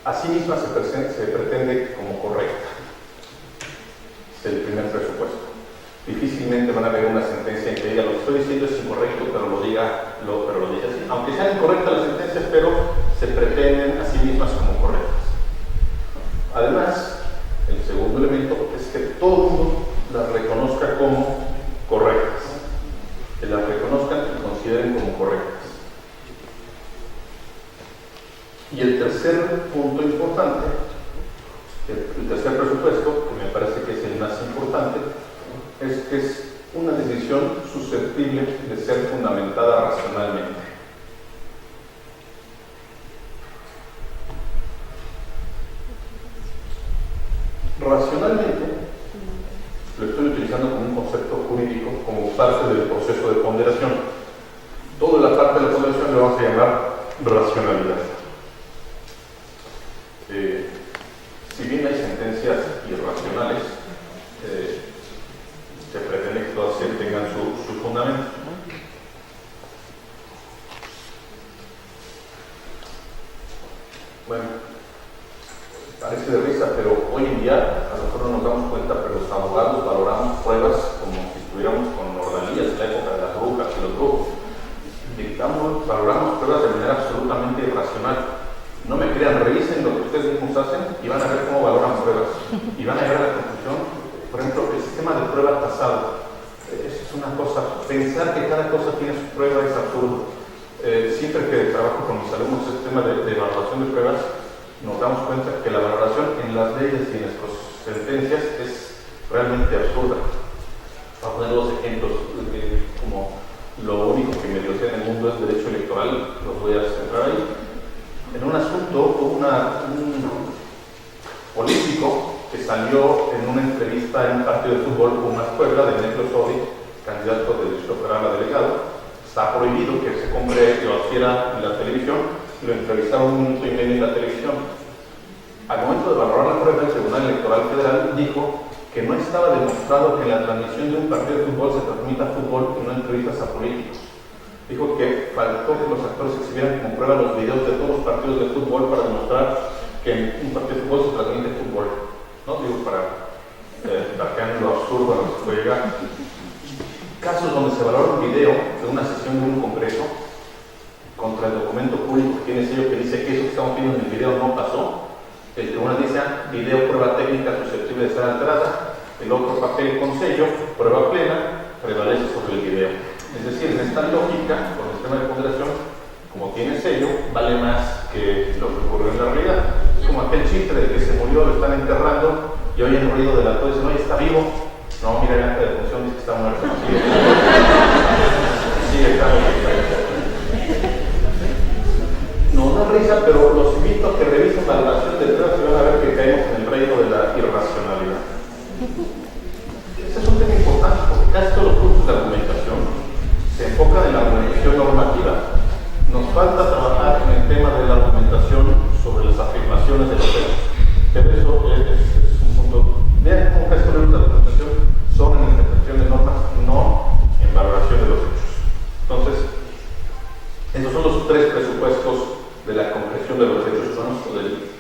a sí misma se pretende como correcta. Es el primer presupuesto. Difícilmente van a ver una sentencia en que diga lo que estoy diciendo es incorrecto, pero lo diga así. Aunque sean incorrectas las sentencias, pero se pretenden a sí mismas como correctas. Además, el segundo elemento es que todo el mundo las reconozca como correctas, que las reconozcan y consideren como correctas. Y el tercer punto importante, el tercer presupuesto, que me parece que es el más importante, es que es una decisión susceptible de ser fundamentada racionalmente. Racionalmente, lo estoy utilizando como un concepto jurídico, como parte del proceso de ponderación. Toda la parte de la ponderación le vamos a llamar racionalidad. Si bien hay sentencias irracionales, se pretende que todas tengan su fundamento. Bueno, parece de risa, pero hoy en día a lo mejor no nos damos cuenta, pero los abogados valoramos pruebas como si estuviéramos con ordalías en la época de las brujas y los brujos. Valoramos pruebas de manera absolutamente irracional. No me crean, revisen lo que ustedes mismos hacen y van a ver cómo valoran pruebas. Y van a llegar a la conclusión, por ejemplo, el sistema de prueba tasado. Eso es una cosa, pensar que cada cosa tiene su prueba es absurdo. Siempre que trabajo con mis alumnos el tema de evaluación de pruebas, nos damos cuenta que la valoración en las leyes y en nuestras sentencias es realmente absurda. Voy a poner dos ejemplos, como lo único que medio sé en el mundo es derecho electoral, los voy a centrar ahí. En un asunto, hubo un político que salió en una entrevista en un partido de fútbol con una Puebla de Demetrio Sodi, candidato del Distrito Federal a delegado. Está prohibido que se compre, lo adquiera en la televisión, lo entrevistaron 1 minuto y medio en la televisión. Al momento de valorar la prueba, el Tribunal Electoral Federal dijo que no estaba demostrado que en la transmisión de un partido de fútbol se transmita fútbol y no entrevistas a políticos. Dijo que faltó que los actores exhibieran como prueba los videos de todos los partidos de fútbol para demostrar que en un partido de fútbol se transmite fútbol. No digo para que lo absurdo a lo que se puede llegar. Casos donde se valora un video de una sesión de un congreso contra el documento público que tiene sello que dice que eso que estamos viendo en el video no pasó. El tribunal dice video prueba técnica susceptible de ser alterada, el otro papel con sello, prueba plena, prevalece sobre el video. Es decir, en esta lógica, con el sistema de ponderación, como tiene sello, vale más que lo que ocurrió en la realidad. Es como aquel chiste de que se murió, lo están enterrando y oyen el ruido de la tos y dicen, oye, ¿está vivo? No, mira, el acta de función dice que está muerto. Sigue estando vivo. Nos da risa, pero los invito a que revisen la valoración de pruebas y van a ver que caemos en el reino de la irracionalidad. Ese es un tema importante porque casi todos los cursos de argumentación se enfocan en la argumentación normativa. Nos falta trabajar en el tema de la argumentación sobre las afirmaciones de los hechos. Pero eso es un punto. Vean cómo casi todos los de argumentación son en interpretación de normas, no en valoración de los hechos. Entonces, esos son los tres presupuestos de la concreción de los derechos humanos,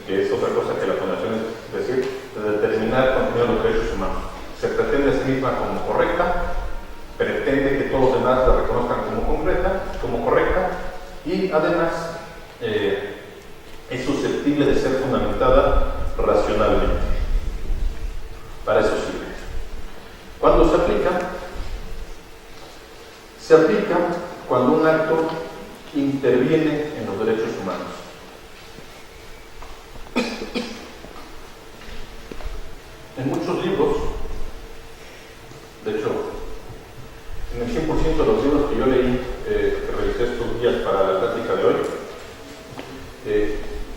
que es otra cosa que la Fundación es decir, de determinar el contenido de los derechos humanos. Se pretende a sí misma como correcta, pretende que todos los demás la reconozcan como correcta, y además es susceptible de ser fundamentada racionalmente. Para eso sirve. ¿Cuándo se aplica? Se aplica cuando un acto interviene en los derechos humanos. En muchos libros, de hecho, en el 100% de los libros que yo leí, que revisé estos días para la plática de hoy,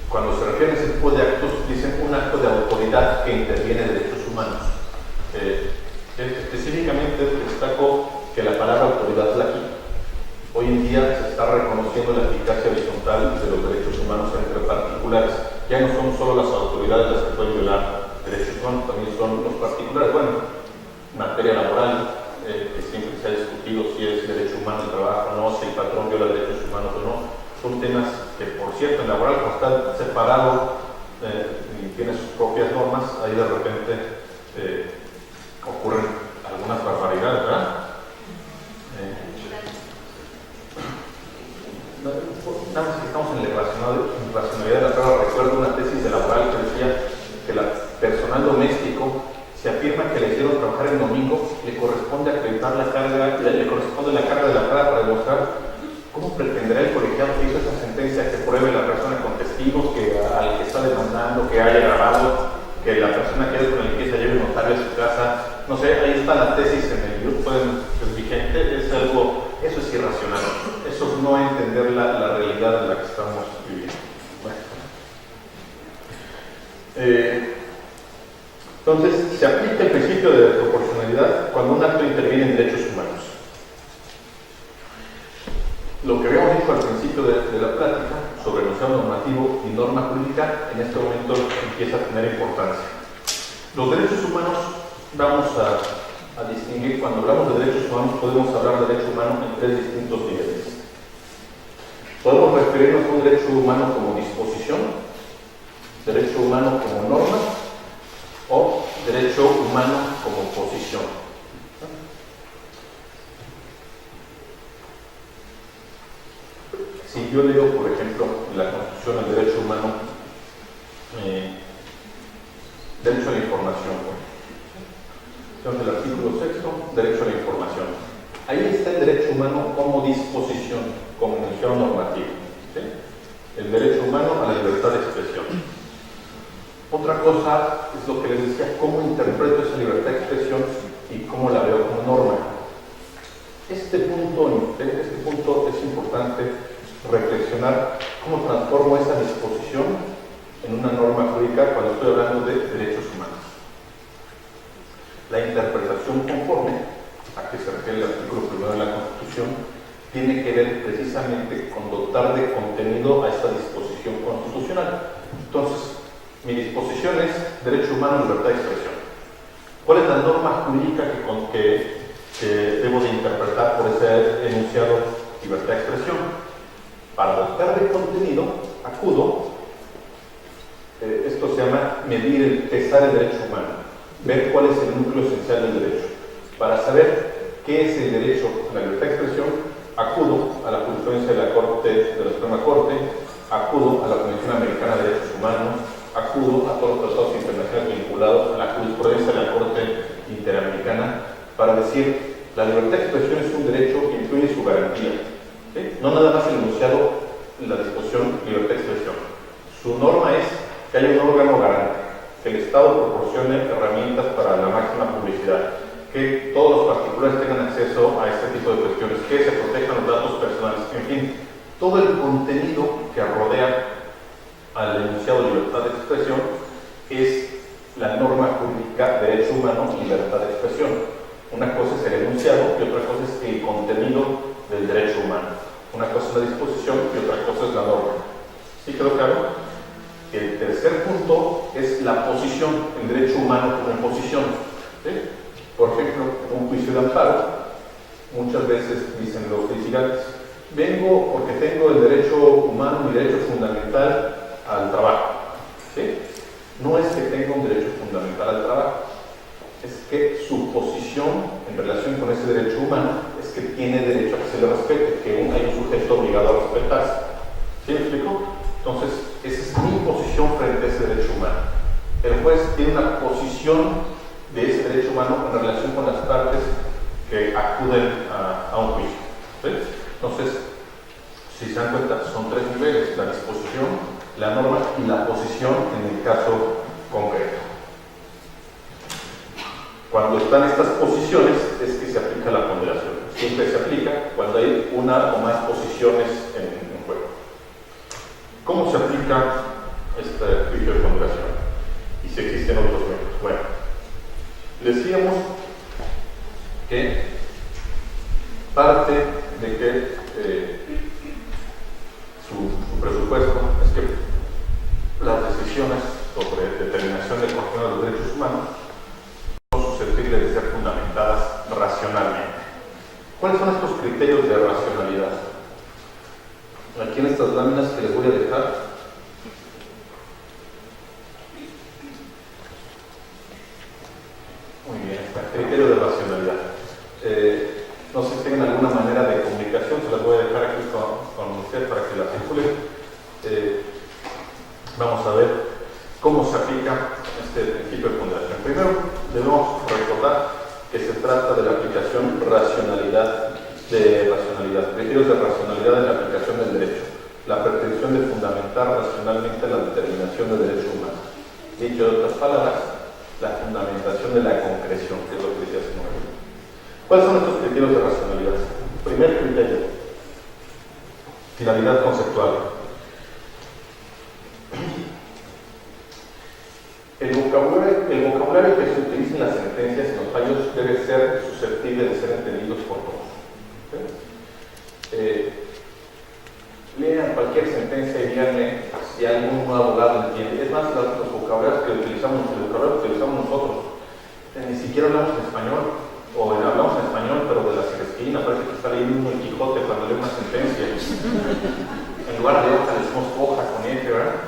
cuando se refieren a ese tipo de actos, dicen un acto de autoridad que interviene en derechos humanos. Específicamente destaco que la palabra autoridad la quita. Hoy en día se está reconociendo la eficacia horizontal de los derechos humanos entre particulares. Ya no son solo las autoridades las que pueden violar derechos humanos, también son los particulares. Bueno, en materia laboral, que siempre se ha discutido si es derecho humano el trabajo o no, si el patrón viola derechos humanos o no. Son temas que, por cierto, en laboral, como está separado y tiene sus propias normas, ahí de repente ocurren algunas barbaridades, ¿verdad? Nada más que estamos en la irracionalidad de la prueba. Recuerdo una tesis de laboral que decía que el personal doméstico, se afirma que le hicieron trabajar el domingo, le corresponde acreditar la carga, le corresponde la carga de la prueba para demostrar. ¿Cómo pretenderá el colegiado que hizo esa sentencia que pruebe la persona con testigos, que al que está demandando, que haya grabado, que la persona que hace con la limpieza lleve un notario a su casa? No sé, ahí está la tesis en el grupo, es vigente, es algo, eso es irracional, eso es no entender la realidad en la que estamos viviendo. Bueno. Entonces, se aplica el principio de proporcionalidad cuando un acto interviene en derechos humanos. Lo que habíamos dicho al principio de la plática sobre enunciado normativo y norma jurídica en este momento empieza a tener importancia. Los derechos humanos vamos a distinguir. Cuando hablamos de derechos humanos podemos hablar de derecho humano en tres distintos niveles. Podemos referirnos a un derecho humano como disposición, derecho humano como norma o derecho humano como posición. Si yo leo, por ejemplo, en la Constitución el derecho humano, derecho a la información, entonces el artículo 6, derecho a la información. Ahí está el derecho humano como disposición, como enunciado normativo. ¿Sí? El derecho humano a la libertad de expresión. Otra cosa es lo que les decía, cómo interpreto esa libertad de expresión y cómo la veo como norma. Este punto es importante reflexionar cómo transformo esa disposición en una norma jurídica cuando estoy hablando de derechos humanos. La interpretación conforme a que se refiere el artículo 1 de la Constitución tiene que ver precisamente con dotar de contenido a esta disposición constitucional. Entonces, mi disposición es derecho humano, libertad de expresión. ¿Cuál es la norma jurídica que debo de interpretar por ese enunciado libertad de expresión? Para dotar de contenido, acudo, esto se llama pesar el derecho humano, ver cuál es el núcleo esencial del derecho. Para saber qué es el derecho a la libertad de expresión, acudo a la jurisprudencia de la Suprema Corte, acudo a la Convención Americana de Derechos Humanos, acudo a todos los tratados internacionales vinculados a la jurisprudencia de la Corte Interamericana, para decir, la libertad de expresión es un derecho que incluye su garantía. ¿Sí? No nada más el enunciado, la disposición, libertad de expresión. Su norma es que haya un órgano garante, que el Estado proporcione herramientas para la máxima publicidad, que todos los particulares tengan acceso a este tipo de cuestiones, que se protejan los datos personales, en fin, todo el contenido que rodea al enunciado de libertad de expresión es la norma jurídica derecho humano y libertad de expresión. Una cosa es el enunciado y otra cosa es el contenido del derecho humano. Una cosa es la disposición y otra cosa es la norma. ¿Sí quedó claro? El tercer punto es la posición, el derecho humano como posición. ¿Sí? Por ejemplo, un juicio de amparo, muchas veces dicen los litigantes, vengo porque tengo el derecho humano, mi derecho fundamental al trabajo. ¿Sí? No es que tenga un derecho fundamental al trabajo, es que su posición en relación con ese derecho humano es que tiene derecho a que se le respete, que hay un sujeto obligado a respetarse. ¿Sí me explico? Entonces, esa es mi posición frente a ese derecho humano. El juez tiene una posición de ese derecho humano en relación con las partes que acuden a un juicio. ¿Sí? Entonces, si se dan cuenta, son tres niveles: la disposición, la norma y la posición en el caso concreto. Cuando están estas posiciones es que se aplica la ponderación. Siempre se aplica cuando hay una o más posiciones en juego. ¿Cómo se aplica este juicio de ponderación? Y si existen otros métodos. Bueno, decíamos que parte de que su presupuesto es que las decisiones sobre determinación del contenido de los derechos humanos son susceptibles de ser fundamentadas racionalmente. ¿Cuáles son estos criterios de racionalidad? Aquí en estas láminas que les voy a dejar, muy bien, está, criterio de racionalidad. No sé si tienen alguna manera de comunicación, se las voy a dejar aquí con usted para que la circule. Vamos a ver cómo se aplica este principio de ponderación. Primero, debemos recordar que se trata de la aplicación criterios de racionalidad en la aplicación del derecho, la pretensión de fundamentar racionalmente la determinación del derecho humano. Dicho de otras palabras, la fundamentación de la concreción, que es lo que decía hace un momento. ¿Cuáles son estos criterios de racionalidad? Primer criterio, finalidad conceptual. El vocabulario que se utiliza en las sentencias y los fallos debe ser susceptible de ser entendidos por todos. Lean cualquier sentencia y díganme si algún abogado entiende. Es más, los vocabularios que utilizamos nosotros, ni siquiera hablamos en español, o hablamos en español, pero de la Celestina, parece que está leyendo el Quijote cuando lee una sentencia. En lugar de hoja, le decimos hoja con F, ¿verdad?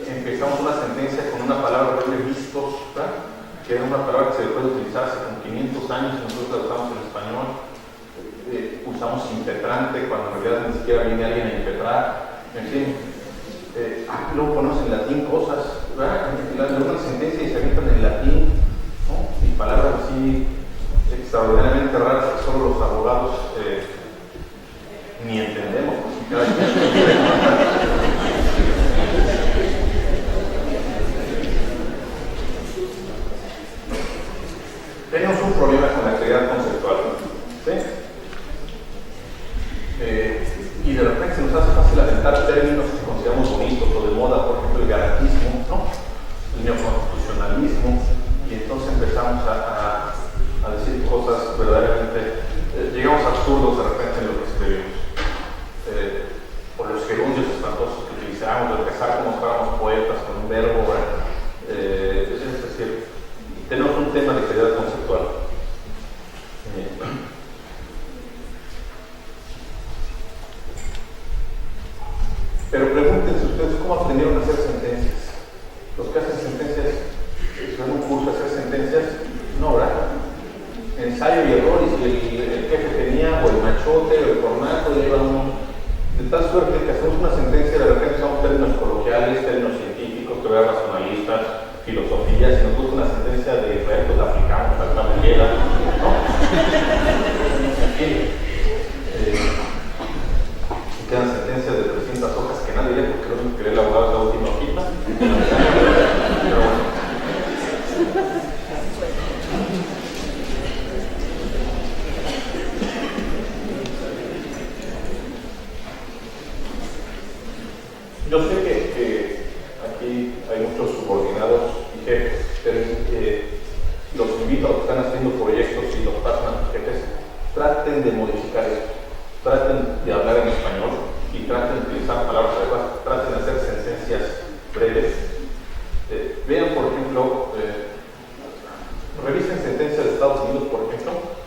Empezamos una sentencia con una palabra de vistos, ¿verdad? Que era una palabra que se puede utilizar hace como 500 años y nosotros la usamos en español. Usamos impetrante cuando en realidad ni siquiera viene alguien a impetrar. En fin, luego ponemos en latín cosas, ¿verdad? En una sentencia y se avientan en latín, ¿no? Y palabras así extraordinariamente raras que solo los abogados ni entendemos. Tenemos un problema con la claridad conceptual, ¿sí? Y de repente se nos hace fácil aventar términos que consideramos bonitos o de moda, por ejemplo el garantismo, ¿no? El neoconstitucionalismo, y entonces empezamos a decir cosas verdaderamente, llegamos absurdos de repente en lo que escribimos. Por los gerundios espantosos que utilizamos, de empezar como si fuéramos poetas con un verbo, es decir, tenemos un tema de claridad conceptual. Pero pregúntense ustedes cómo aprendieron a hacer sentencias. Los que hacen sentencias, si van a un curso a hacer sentencias, no, ¿verdad? Ensayo y error, y si el jefe tenía, o el machote, o el cornato, de tal suerte que hacemos una sentencia, de repente usamos términos coloquiales, términos científicos, teorías racionalistas, filosofías, si nos gusta una sentencia de Israel, pues la aplicamos, la quiera, ¿no? En fin, quedan sentencias de 300 hojas que nadie lee porque lo único que lee el abogado es la última hojita. Pero bueno. Yo sé que aquí hay muchos subordinados y jefes, pero los invito a los que están haciendo proyectos y los pasan a sus jefes, traten de modificar esto. Traten de hablar en español y traten de utilizar palabras adecuadas, traten de hacer sentencias breves. Vean, por ejemplo, revisen sentencias de Estados Unidos, por ejemplo,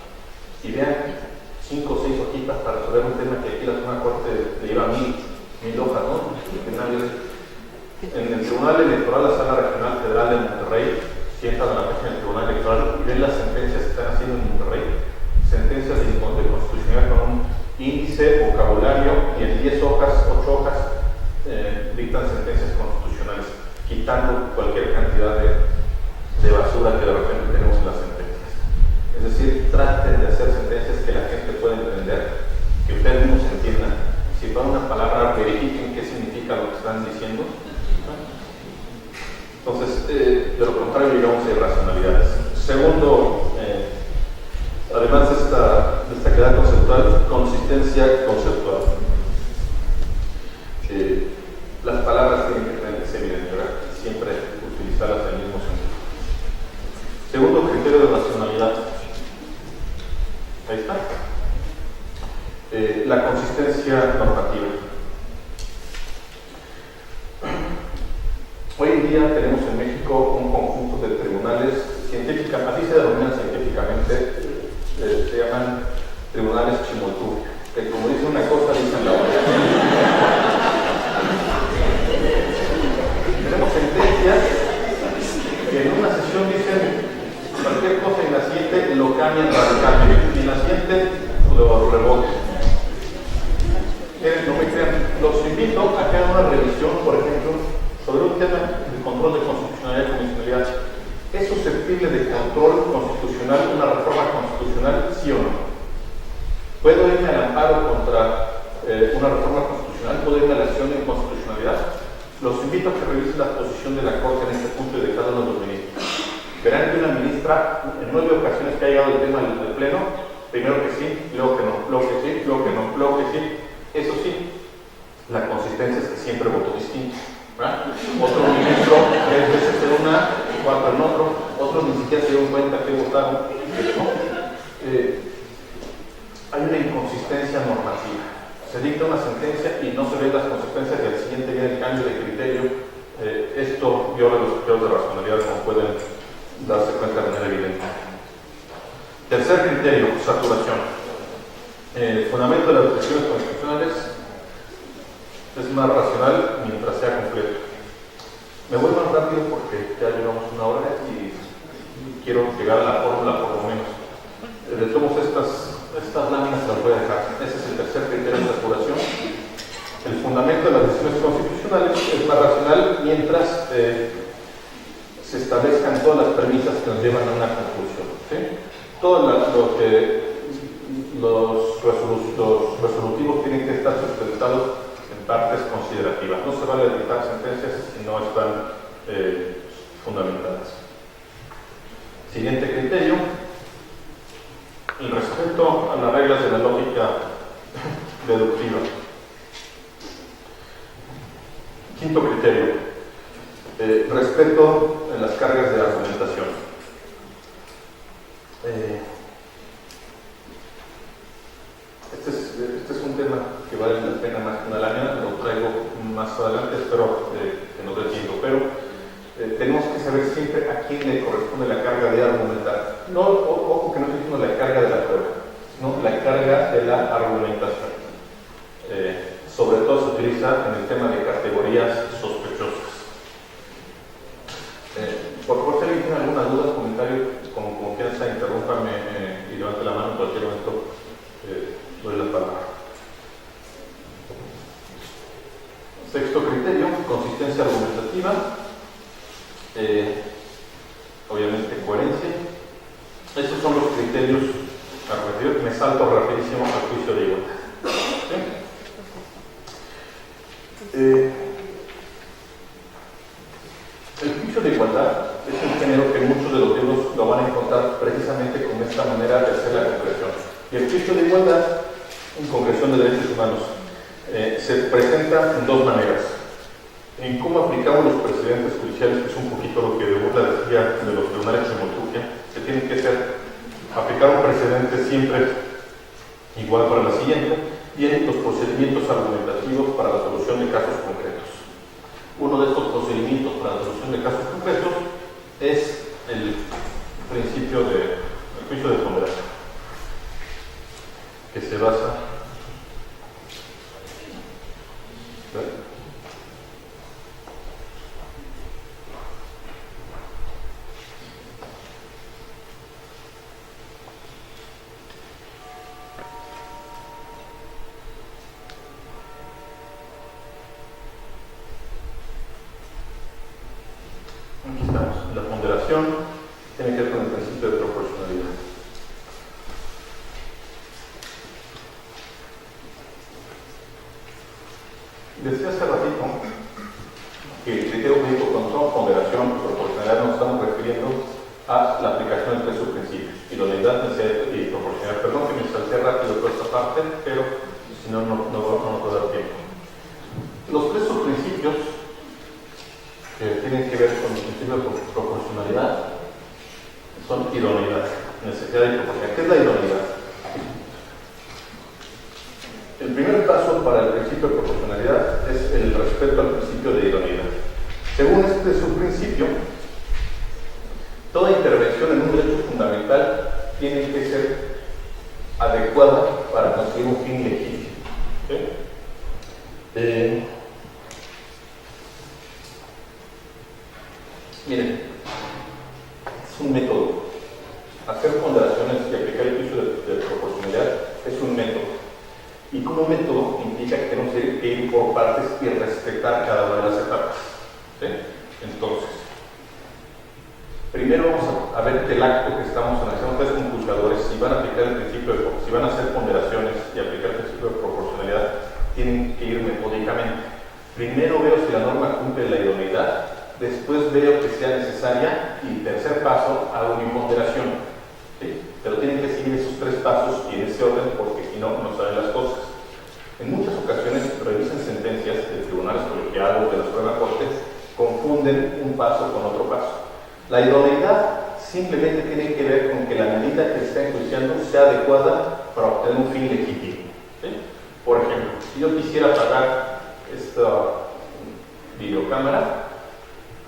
y vean 5 o 6 hojitas para resolver un tema que aquí la Suprema Corte le lleva 1000 hojas, ¿no? En el Tribunal Electoral, la Sala Regional Federal de Monterrey, si entran a la página del Tribunal Electoral y ven las sentencias que están haciendo en Monterrey, sentencias de constitucionalidad con un índice, vocabulario, y en 10 hojas, 8 hojas, dictan sentencias constitucionales, quitando cualquier cantidad de basura que de repente tenemos en las sentencias. Es decir, traten de hacer sentencias que la gente pueda entender, que ustedes mismos entiendan. Si van una palabra, verifiquen qué significa lo que están diciendo. Entonces, de lo contrario, llegamos a irracionalidades. Segundo, además de esta claridad conceptual, consistencia conceptual. Las palabras tienen que tener que ser evidentes, siempre utilizarlas en el mismo sentido. Segundo criterio de racionalidad. Ahí está. La consistencia normativa. Hoy en día tenemos en México un conjunto de tribunales científicos, así se denominan científicamente, se llaman tribunales Chimoltrufia, que como dicen una cosa, dicen la otra. Tenemos sentencias que en una sesión dicen cualquier cosa y en la siguiente lo cambian radicalmente, y en la siguiente lo reboten. No me crean, los invito a que hagan una revisión, por ejemplo, sobre un tema de control de constitucionalidad y condicionalidad. ¿Es susceptible de control constitucional una reforma constitucional, sí o no? ¿Puedo irme al amparo contra una reforma constitucional? ¿Puedo irme a la acción de inconstitucionalidad? Los invito a que revisen la posición de la Corte en este punto y de cada uno de los ministros. Verán que una ministra, en 9 ocasiones que ha llegado el tema del Pleno, primero que sí, luego que no, luego que sí, luego que no, luego que sí. Eso sí, la consistencia es que siempre votó distinto, ¿verdad? Otro ministro, 3 veces en una, 4 en otro, otros ni siquiera se dieron cuenta que votaron. Hay una inconsistencia normativa. Se dicta una sentencia y no se ven las consecuencias del siguiente día del cambio de criterio. Esto viola los criterios de racionalidad, como pueden darse cuenta de manera evidente. Tercer criterio, saturación. El fundamento de las decisiones constitucionales es más racional mientras sea completo. Me voy más rápido porque ya llevamos 1 hora y quiero llegar a la fórmula por lo menos. De todos estas láminas las voy a dejar. Ese es el tercer criterio de saturación. El fundamento de las decisiones constitucionales es más racional mientras se establezcan todas las premisas que nos llevan a una conclusión, ¿sí? Todo lo que los resolutivos tienen que estar sustentados en partes considerativas. No se vale dictar sentencias si no están fundamentadas. Siguiente criterio, el respeto a las reglas de la lógica deductiva. Quinto criterio, respeto en las cargas de argumentación. Este es un tema que vale la pena más que una lámina, lo traigo más adelante, espero que nos dé tiempo, pero tenemos que saber siempre a quién le corresponde la carga de argumentar. No, ojo que no estoy diciendo la carga de la prueba, sino la carga de la argumentación. Sobre todo se utiliza en el tema de categorías sospechosas. Por favor, si alguien tiene alguna duda, comentario, con confianza, interrúmpame y levante la mano en cualquier momento. Doy la palabra. Sexto criterio, consistencia argumentativa. Obviamente coherencia. Estos son los criterios a referir. Me salto rapidísimo al juicio de igualdad. ¿Sí? El juicio de igualdad es un género que muchos de los libros lo van a encontrar precisamente con esta manera de hacer la concreción. Y el juicio de igualdad, en concreción de derechos humanos, se presenta en 2 maneras. En cómo aplicamos los precedentes judiciales, que es un poquito lo que de burla decía de los tribunales de Chimoltrufia, que tiene que ser aplicar un precedente siempre igual para la siguiente, y en los procedimientos argumentativos para la solución de casos concretos. Uno de estos procedimientos para la solución de casos concretos es el principio del juicio de ponderación, que se basa aquí estamos. La ponderación tiene que ver con el principio de proporcionalidad. Decía hace ratito que el criterio jurídico control, ponderación y proporcionalidad nos estamos refiriendo a la aplicación de 3 subprincipios: idoneidad, necesidad y proporcionalidad. Perdón que me salté rápido por esta parte, pero si no, no nos va a dar tiempo. Los 3 subprincipios que tienen que ver con el principio de proporcionalidad son idoneidad, necesidad y proporcionalidad. ¿Qué es la idoneidad? El primer paso para el principio de proporcionalidad es el respeto al principio de idoneidad. Según este subprincipio, toda intervención en un derecho fundamental tiene que ser adecuada adecuada para conseguir un fin legítimo. ¿Sí? Miren, es un método. Hacer ponderaciones y aplicar el juicio de proporcionalidad es un método. Y como método implica que tenemos que ir por partes y respetar cada una de las etapas. ¿Sí? Entonces, primero vamos a ver que el acto que estamos analizando es con juzgadores, si van a aplicar el principio si van a hacer ponderaciones y aplicar el principio de proporcionalidad, tienen que ir metódicamente. Primero veo si la norma cumple la idoneidad, después veo que sea necesaria y tercer paso hago mi ponderación. ¿Sí? Pero tienen que seguir esos tres pasos y en ese orden porque si no, no saben las cosas. En muchas ocasiones revisan sentencias de tribunales colegiados, de la Suprema Corte, confunden un paso con otro paso. La idoneidad simplemente tiene que ver con que la medida que se está enjuiciando sea adecuada para obtener un fin legítimo. ¿Sí? Por ejemplo, si yo quisiera apagar esta videocámara,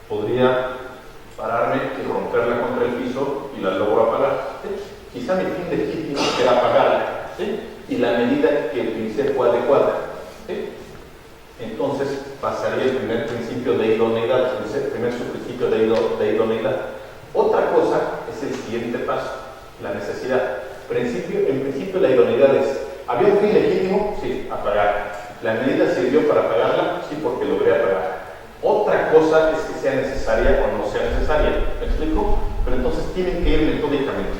podría pararme y romperla contra el piso y la logro apagar. ¿Sí? Quizá mi fin legítimo era apagarla, ¿sí? Y la medida que utilicé fue adecuada. ¿Sí? Entonces pasaría el primer principio de idoneidad, el primer subprincipio de idoneidad. Otra cosa es el siguiente paso, la necesidad. En principio la idoneidad es, ¿había un fin legítimo? Sí, apagar. ¿La medida sirvió para apagarla? Sí, porque logré apagar. Otra cosa es que sea necesaria o no sea necesaria. ¿Me explico? Pero entonces tienen que ir metódicamente.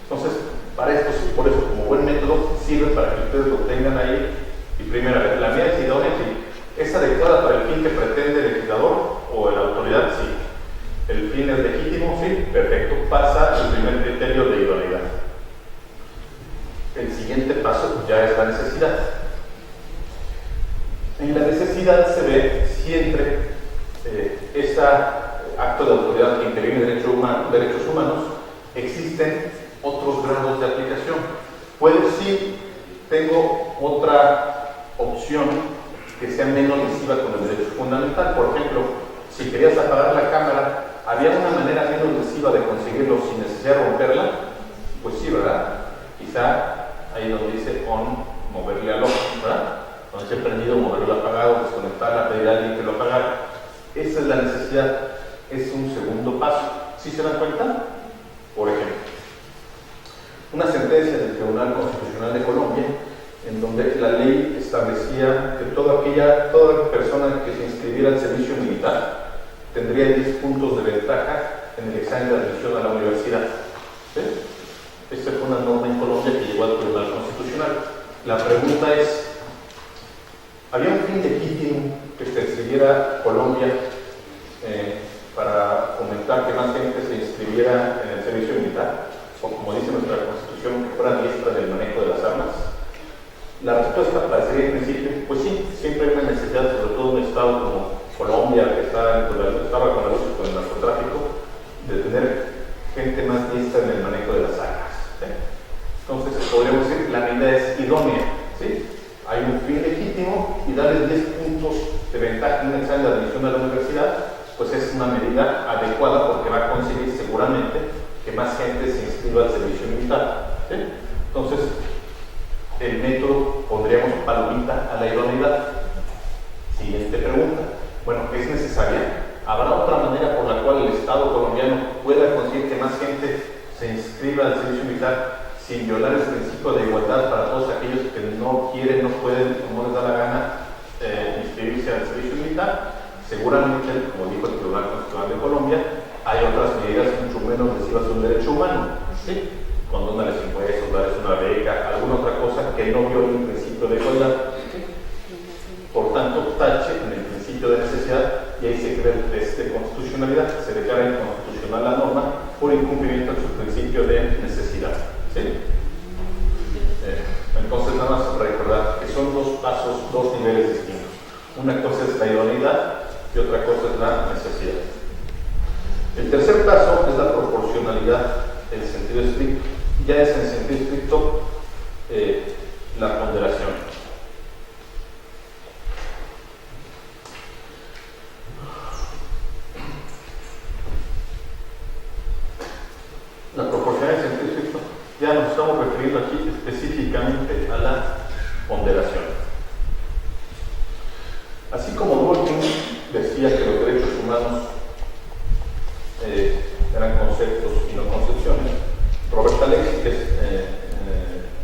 Entonces, para esto, por eso, como buen método, sirve para que ustedes lo tengan ahí. Y primera vez, la medida es idónea, sí. ¿Es adecuada para el fin que pretende el legislador o la autoridad? Sí. ¿El fin es legítimo? Sí. Perfecto. Pasa el primer criterio de idoneidad. El siguiente paso ya es la necesidad. En la necesidad se ve si entre ese acto de autoridad que interviene en derechos humanos existen otros grados de aplicación. Puedo decir, tengo otra opción que sea menos lesiva con el derecho fundamental. Por ejemplo, si querías apagar la cámara, ¿había una manera menos lesiva de conseguirlo sin necesidad de romperla? Pues sí, ¿verdad? Quizá ahí donde dice on, moverle al ojo, ¿verdad? Donde se ha prendido, moverlo apagado, desconectarla, pedir a alguien que lo apagara. Esa es la necesidad, es un segundo paso. ¿Sí se dan cuenta? Por ejemplo, una sentencia del Tribunal Constitucional de Colombia en donde la ley establecía que toda persona que se inscribiera al servicio militar tendría 10 puntos de ventaja en el examen de admisión a la universidad. ¿Sí? Esta fue una norma en Colombia que llegó al Tribunal Constitucional. La pregunta es, ¿había un fin legítimo que se inscribiera Colombia para fomentar que más gente se inscribiera en el servicio militar? O como dice nuestra Constitución, que fuera diestra del manejo de las armas. La respuesta parecería en principio, pues sí, siempre hay una necesidad, sobre todo en un estado como Colombia, que estaba con la lucha con el narcotráfico, de tener gente más diestra en el manejo de las armas. ¿Sí? Entonces, podríamos decir que la medida es idónea. ¿Sí? Hay un fin legítimo y darle 10 puntos de ventaja en un examen de admisión a la universidad, pues es una medida adecuada porque va a conseguir seguramente que más gente se inscriba al servicio militar. ¿Sí? Entonces, el método pondríamos palomita a la idoneidad. Siguiente pregunta. Bueno, ¿es necesaria? ¿Habrá otra manera por la cual el Estado colombiano pueda conseguir que más gente se inscriba al servicio militar sin violar el principio de igualdad para todos aquellos que no quieren, no pueden o no les da la gana inscribirse al servicio militar? Seguramente, como dijo el Tribunal Constitucional de Colombia, hay otras medidas mucho menos lesivas de un derecho humano. ¿Sí? Condonarles impuestos, darles una beca, alguna otra cosa que no viole el principio de igualdad. ¿Sí? Por tanto, tache en el principio de necesidad y ahí se crea el test de constitucionalidad. Se declara inconstitucional la norma por incumplimiento de su principio de necesidad. ¿Sí? Entonces, nada más recordar que son dos pasos, dos niveles distintos. Una cosa es la idoneidad y otra cosa es la necesidad. El tercer paso es la proporcionalidad en sentido estricto. Ya es en sentido estricto la ponderación. La proporcionalidad en sentido estricto, ya nos estamos refiriendo aquí específicamente a la ponderación. Así como Dworkin decía que los derechos humanos eran conceptos y no concepciones, Robert Alexy, que es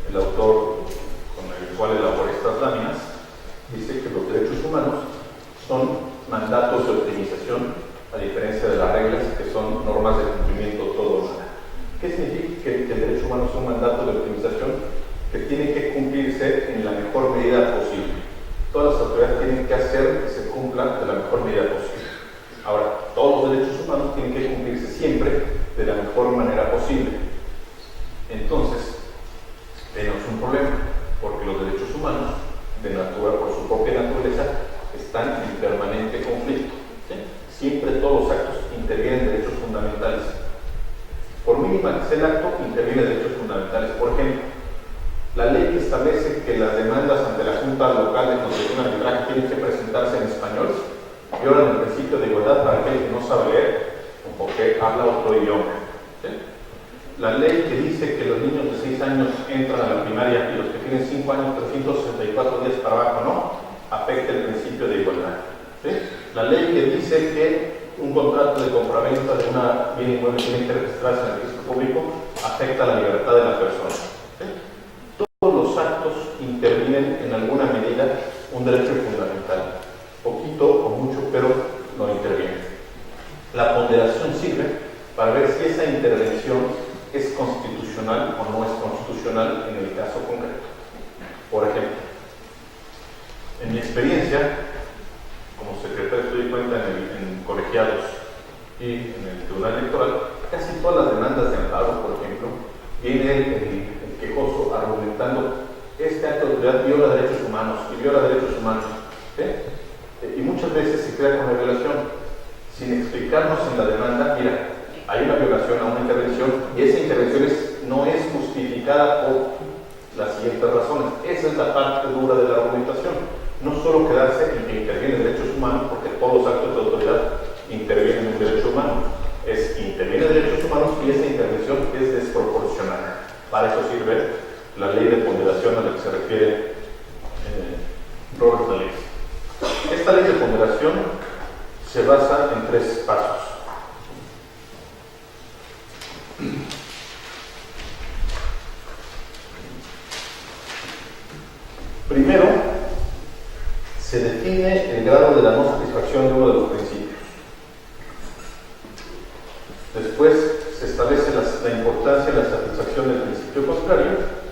el autor con el cual elaboré estas láminas, dice que los derechos humanos son mandatos de optimización, a diferencia de las reglas, que son normas de cumplimiento todo o nada. ¿Qué significa que el derecho humano es un mandato de optimización que tiene que cumplirse en la mejor medida posible? Todas las autoridades tienen que hacer que se cumpla de la mejor medida posible. Ahora, todos los derechos humanos tienen que cumplirse siempre de la mejor manera posible. Entonces, tenemos un problema, porque los derechos humanos, por su propia naturaleza, están en permanente conflicto. ¿Sí? Siempre todos los actos intervienen derechos fundamentales. Por mínima que sea el acto, intervienen derechos fundamentales. Por ejemplo, la ley que establece que las demandas ante la Junta Local de Concesión de Arbitraje tienen que presentarse en español, violan el principio de igualdad para aquel que no sabe leer o que habla otro idioma. ¿Sí? La ley que dice que los niños de 6 años entran a la primaria y los que tienen 5 años, 364 días para abajo no, afecta el principio de igualdad. ¿Sí? La ley que dice que un contrato de compraventa de una bien inmueble tiene que registrarse en el registro público afecta la libertad de la persona. ¿Sí? Todos los actos intervienen en alguna medida un derecho fundamental. Poquito o mucho, pero no interviene. La ponderación sirve para ver si esa intervención es constitucional o no es constitucional en el caso concreto. Por ejemplo, en mi experiencia, como secretario estoy de cuenta en colegiados y en el Tribunal Electoral, casi todas las demandas de amparo, por ejemplo, viene el quejoso argumentando este acto de autoridad viola derechos humanos y viola derechos humanos. ¿Sí? Y muchas veces se crea con revelación, sin explicarnos en la demanda, mira, hay una violación a una intervención y esa intervención no es justificada por las siguientes razones. Esa es la parte dura de la argumentación. No solo quedarse en que intervienen derechos humanos, porque todos los actos de autoridad intervienen en un derecho humano. Intervienen derechos humanos y esa intervención es desproporcionada. Para eso sirve la ley de ponderación a la que se refiere Robert Alexy. Esta ley de ponderación se basa en 3 pasos. Primero, se define el grado de la no satisfacción de uno de los principios. Después, se establece la importancia de la satisfacción del principio contrario.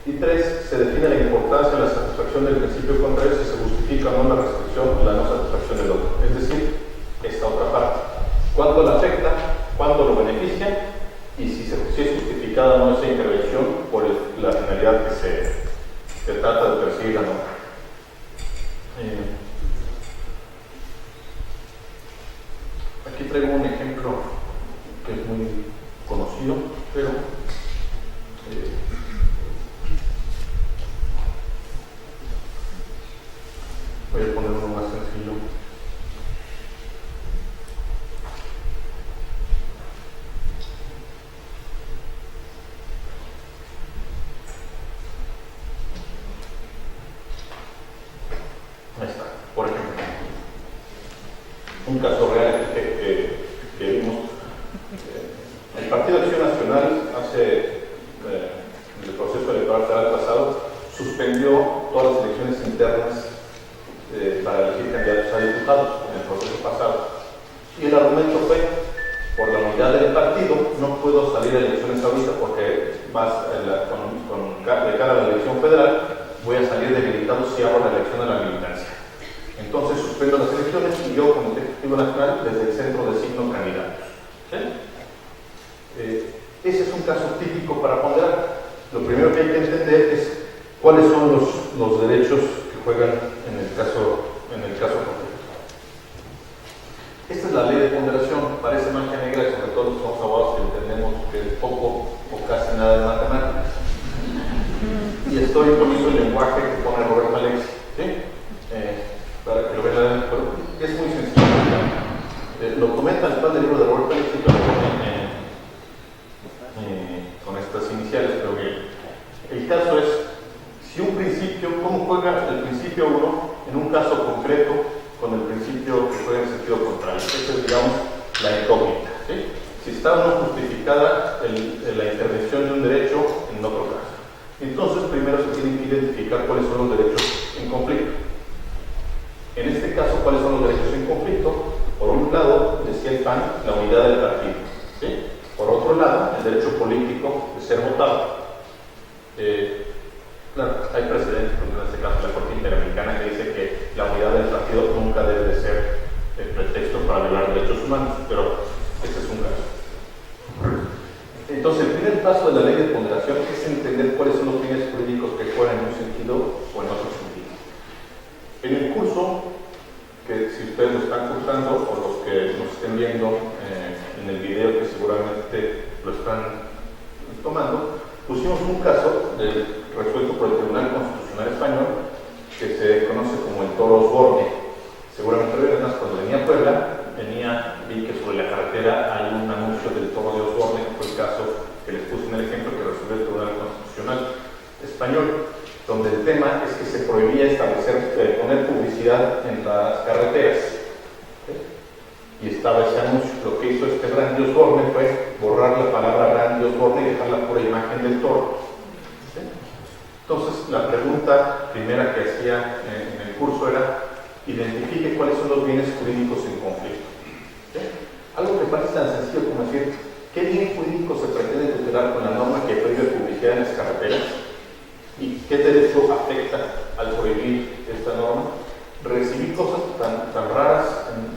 Y 3, se define la importancia de la satisfacción del principio contrario si se justifica o no la restricción o la no satisfacción del otro. Es decir, esta otra parte. ¿Cuánto la afecta? ¿Cuánto lo beneficia? Y si es justificada o no esa intervención por la finalidad que se trata de perseguir la norma. Aquí traigo un ejemplo que es muy conocido, pero voy a poner uno más sencillo. Ahí está, por ejemplo, un caso real que vimos. El Partido de Acción Nacional en el proceso electoral federal pasado, suspendió todas las elecciones internas para elegir candidatos a diputados en el proceso pasado. Y el argumento fue, por la unidad del partido, no puedo salir a elecciones ahorita porque de cara a la elección federal voy a salir debilitado si hago la elección de la militancia. Entonces suspendo las elecciones y yo, como Ejecutivo Nacional, desde el centro designo candidatos. ¿Sí? Ese es un caso típico para ponderar. Lo primero que hay que entender es cuáles son los derechos que juegan en el caso concreto. Esta es la ley de ponderación, parece magia negra, sobre todo los que somos abogados que entendemos que es poco o casi nada de matemáticas. Y estoy poniendo el lenguaje que pone Robert Alexy, ¿sí? Para que lo vean, es muy sencillo. Lo comenta el libro de Robert Alexy, pero con estas iniciales, pero que el caso es Si un principio, ¿cómo juega el principio 1 en un caso concreto con el principio que juega en sentido contrario? Esa es, digamos, la incógnita, ¿sí? Si está o no justificada la intervención de un derecho en otro caso. Entonces, primero se tienen que identificar cuáles son los derechos en conflicto. En este caso, ¿cuáles son los derechos en conflicto? Por un lado, decía el PAN, la unidad del partido, ¿sí? Por otro lado, el derecho político de ser votado. Claro, hay precedentes, en este caso la Corte Interamericana, que dice que la unidad del partido nunca debe de ser el pretexto para violar derechos humanos, pero ese es un caso. Entonces, el primer paso de la ley de ponderación es entender cuáles son los fines jurídicos que juegan en un sentido o en otro sentido. En el curso, que si ustedes lo están cursando o los que nos estén viendo en el video, que seguramente lo están tomando, pusimos un caso resuelto por el Tribunal Constitucional Español que se conoce como el Toro Osborne. Seguramente recuerdas, cuando venía a Puebla, vi que sobre la carretera hay un anuncio del Toro de Osborne, que fue el caso que les puse en el ejemplo que resolvió el Tribunal Constitucional Español, donde el tema es que se prohibía poner publicidad en las carreteras. Y estaba ese anuncio. Lo que hizo este Randy Osborne fue borrar la palabra Randy Osborne y dejar la pura imagen del toro. ¿Sí? Entonces, la pregunta primera que hacía en el curso era: identifique cuáles son los bienes jurídicos en conflicto. ¿Sí? Algo que parece tan sencillo como decir, ¿qué bien jurídico se pretende tutelar con la norma que prohíbe publicidad en las carreteras? ¿Y qué derecho afecta al prohibir esta norma? Recibí cosas tan raras,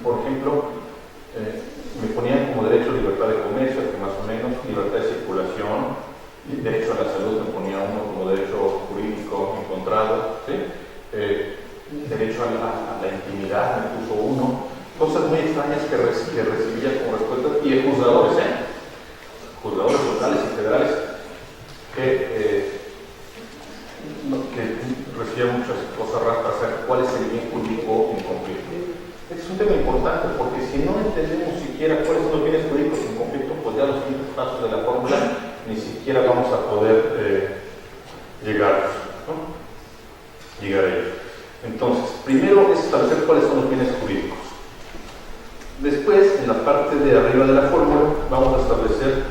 por ejemplo, me ponían como derecho a libertad de comercio, que más o menos, libertad de circulación, derecho a la salud me ponía uno como derecho jurídico encontrado, ¿sí? Derecho a la intimidad me puso uno, cosas muy extrañas que recibía como respuesta, y juzgadores locales y federales que recibía muchas cosas raras para saber cuál es el bien jurídico en conflicto. Este es un tema importante porque si no entendemos siquiera cuáles son los bienes jurídicos en conflicto, pues ya los siguientes pasos de la fórmula ni siquiera vamos a poder llegar a ellos. Entonces, primero es establecer cuáles son los bienes jurídicos. Después, en la parte de arriba de la fórmula, vamos a establecer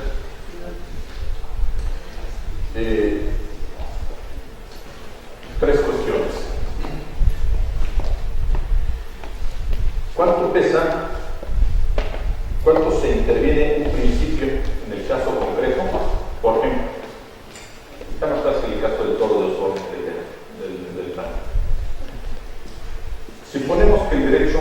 tres cuestiones. ¿Cuánto pesa? ¿Cuánto se interviene un principio en el caso concreto? Por ejemplo, está más fácil el caso del Toro de Osborne del plan. Si ponemos que el derecho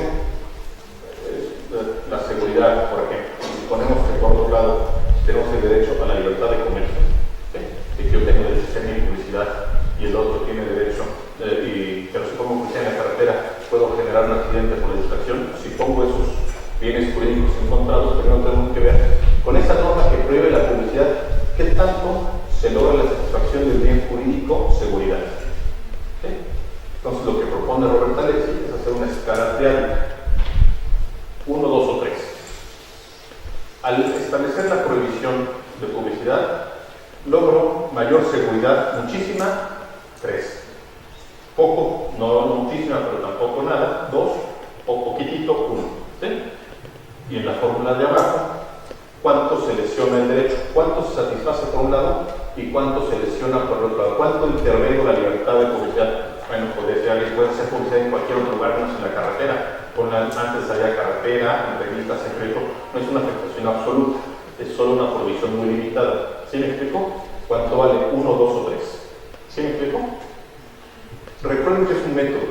es la seguridad, por ejemplo, si ponemos que por otro lado tenemos el derecho a la libertad de comercio, ¿sí? Y que yo tengo derecho a hacer mi publicidad y el otro tiene derecho, pero si pongo publicidad en la carretera puedo generar un accidente por la distracción. Si pongo esos bienes jurídicos encontrados, primero tenemos que ver con esa norma que prohíbe la publicidad, qué tanto se logra la satisfacción del bien jurídico seguridad. ¿Sí? Entonces lo que propone Roberta Alexi es hacer una escala triángulo 1, 2 o 3. Al establecer la prohibición de publicidad, logro mayor seguridad, muchísima, 3. Poco, no muchísima, pero tampoco nada, 2, o poquitito, 1. ¿Sí? Y en la fórmula de abajo, ¿cuánto se lesiona el derecho? ¿Cuánto se satisface por un lado y cuánto se lesiona por el otro lado? ¿Cuánto intervengo la libertad de publicidad? Bueno, puede ser, alguien puede hacer publicidad en cualquier otro lugar, menos en la carretera. Antes había carretera, en revista, secreto, no es una afectación absoluta, es solo una prohibición muy limitada. ¿Sí me explico? ¿Cuánto vale? 1, 2 o 3. ¿Sí me explico? Recuerden que es un método.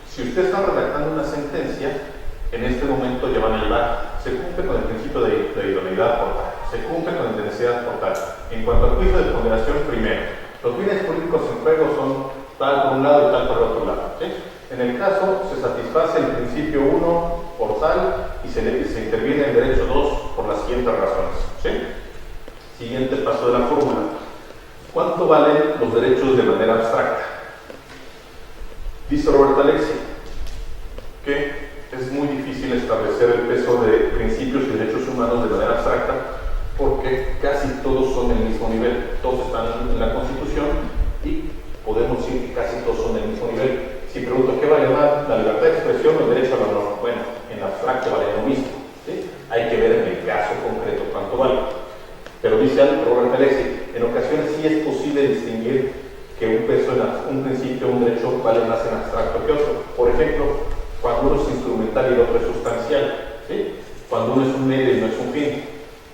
Si ustedes están redactando una sentencia, en este momento ya van a llevar, se cumple con el principio de idoneidad portal, se cumple con el de necesidad portal. En cuanto al juicio de ponderación, primero, los bienes jurídicos en juego son tal por un lado y tal por el otro lado. ¿Sí? En el caso, se satisface el principio 1 por tal y se interviene el derecho 2 por las siguientes razones. ¿Sí? Siguiente paso de la fórmula. ¿Cuánto valen los derechos de manera abstracta? Dice Roberta Alexi que es muy difícil establecer el peso de principios y derechos humanos de manera abstracta porque casi todos son del mismo nivel, todos están en la Constitución y podemos decir que casi todos son del mismo nivel. Si pregunto qué vale más, la libertad de expresión o el derecho a la norma, bueno, en abstracto vale lo mismo, ¿sí? Hay que ver en el caso concreto cuánto vale. Pero dice Robert Alexi, en ocasiones sí es posible distinguir que un principio o un derecho vale más en abstracto que otro. Por ejemplo, cuando uno es instrumental y el otro es sustancial, ¿sí? Cuando uno es un medio y no es un fin,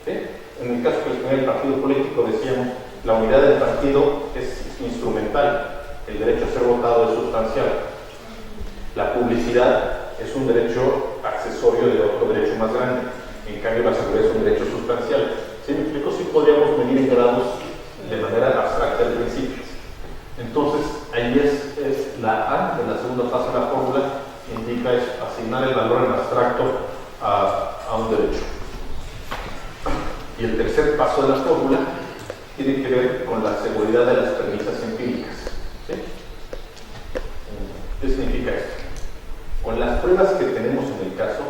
¿sí? En el caso que les ponía el partido político, decíamos, la unidad del partido es instrumental, el derecho a ser votado es sustancial. La publicidad es un derecho accesorio de otro derecho más grande, en cambio la seguridad es un derecho sustancial. ¿Sí me explico? Sí podríamos medir en grados de manera abstracta el principio. Entonces, ahí es la A, en la segunda fase de la fórmula, indica es asignar el valor en abstracto a un derecho. Y el tercer paso de la fórmula tiene que ver con la seguridad de las premisas empíricas. ¿Sí? ¿Qué significa esto? Con las pruebas que tenemos en el caso,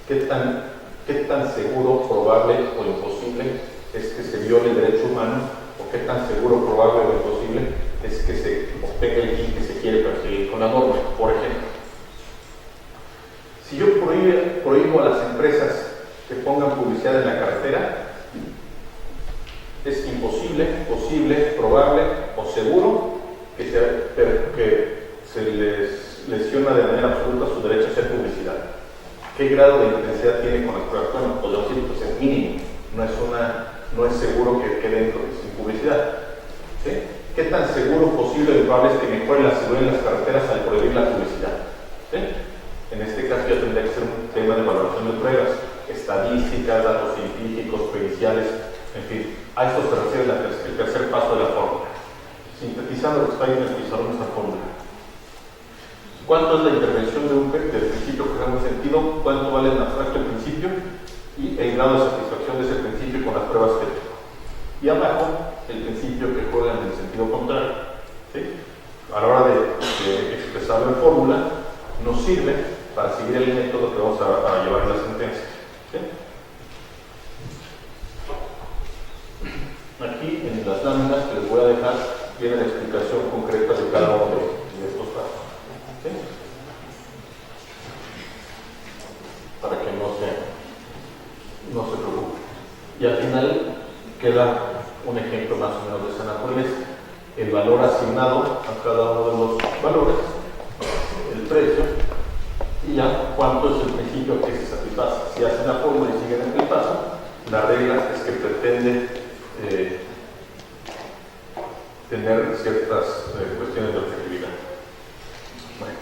¿qué tan seguro, probable o imposible es que se viole el derecho humano? ¿O qué tan seguro, probable o imposible es que se obtenga el fin que se quiere perseguir con la norma? Por ejemplo, si yo prohíbo a las empresas que pongan publicidad en la carretera, es imposible, posible, probable o seguro que se les lesiona de manera absoluta su derecho a hacer publicidad. ¿Qué grado de intensidad tiene con las pruebas? Bueno, podemos decir que es mínimo, no es seguro que quede sin publicidad. ¿Sí? ¿Qué tan seguro, posible o probable es que mejore la seguridad en las carreteras al prohibir la publicidad? ¿Sí? En este caso ya tendría que ser un tema de evaluación de pruebas, estadísticas, datos científicos, periciales, en fin. A esto se refiere el tercer paso de la fórmula. Sintetizando lo que está ahí en el pizarrón esta fórmula. ¿Cuánto es la intervención del principio que hemos sentido? ¿Cuánto vale en abstracto el principio? Y el grado de satisfacción de ese principio con las pruebas que tengo. Y abajo, el principio que juega en el sentido contrario. ¿Sí? A la hora de expresarlo en fórmula, nos sirve para seguir el método que vamos a llevar en la sentencia. ¿Sí? Aquí, en las láminas que les voy a dejar, viene la explicación concreta de cada uno de estos pasos. ¿Sí? Para que no se preocupe. Y al final queda un ejemplo más o menos de San Nápoles, el valor asignado a cada uno de los valores, el precio, y ya cuánto es el principio que se satisface. Si hacen la fórmula y siguen el paso, la regla es que pretende tener ciertas cuestiones de objetividad. Bueno.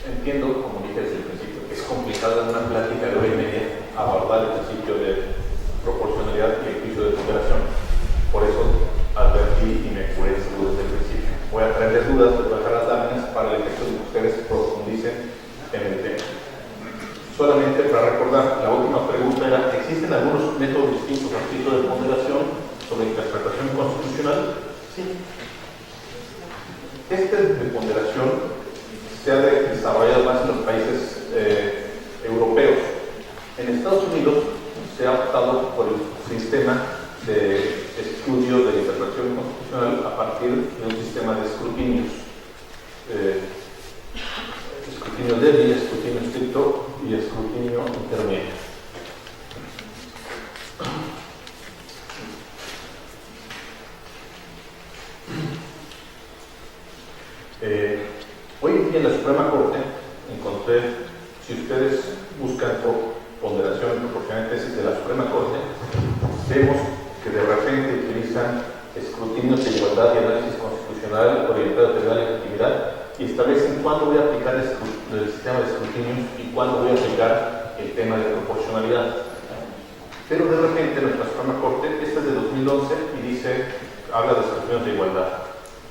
Entiendo, como dije desde el principio, que es complicado en una plática de hora y media abordar el principio de proporcionalidad y el juicio de ponderación. Por eso advertí y me curé desde el principio. Voy a traer dudas, les voy a dejar las láminas para el efecto de que ustedes profundicen en el tema. Solamente para recordar, la última pregunta era: ¿existen algunos métodos distintos al juicio de ponderación sobre interpretación constitucional? Sí. Este de ponderación se ha desarrollado más en los países europeos. En Estados Unidos se ha optado por el sistema de estudio de la interpretación constitucional a partir de un sistema de escrutinios. Escrutinio débil, escrutinio estricto y escrutinio intermedio. Hoy en día en la Suprema Corte encontré, si ustedes buscan ponderación y proporcionalidad tesis de la Suprema Corte, vemos que de repente utilizan escrutinios de igualdad y análisis constitucional orientado a tener la legitimidad y establecen cuándo voy a aplicar el sistema de escrutinios y cuándo voy a aplicar el tema de proporcionalidad. Pero de repente nuestra Suprema Corte, esta es de 2011 y habla de escrutinios de igualdad.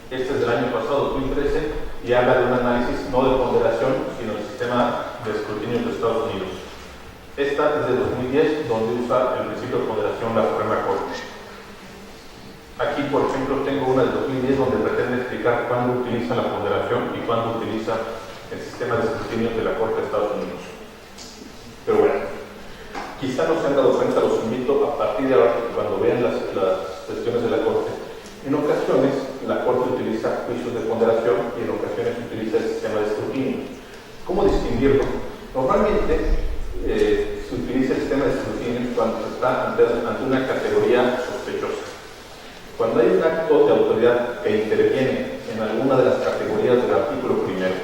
Este es del año pasado, 2013, y habla de un análisis no de ponderación, sino del sistema de escrutinio de Estados Unidos. Esta es de 2010, donde usa el principio de ponderación la Suprema Corte. Aquí, por ejemplo, tengo una de 2010 donde pretende explicar cuándo utiliza la ponderación y cuándo utiliza el sistema de escrutinio de la Corte de Estados Unidos. Pero bueno, quizá no se han dado cuenta, los invito a partir de ahora, cuando vean las cuestiones de la Corte, En ocasiones, la Corte utiliza juicios de ponderación y en ocasiones utiliza el sistema de escrutinio. ¿Cómo distinguirlo? Normalmente se utiliza el sistema de escrutinio cuando se está ante una categoría sospechosa. Cuando hay un acto de autoridad que interviene en alguna de las categorías del artículo primero,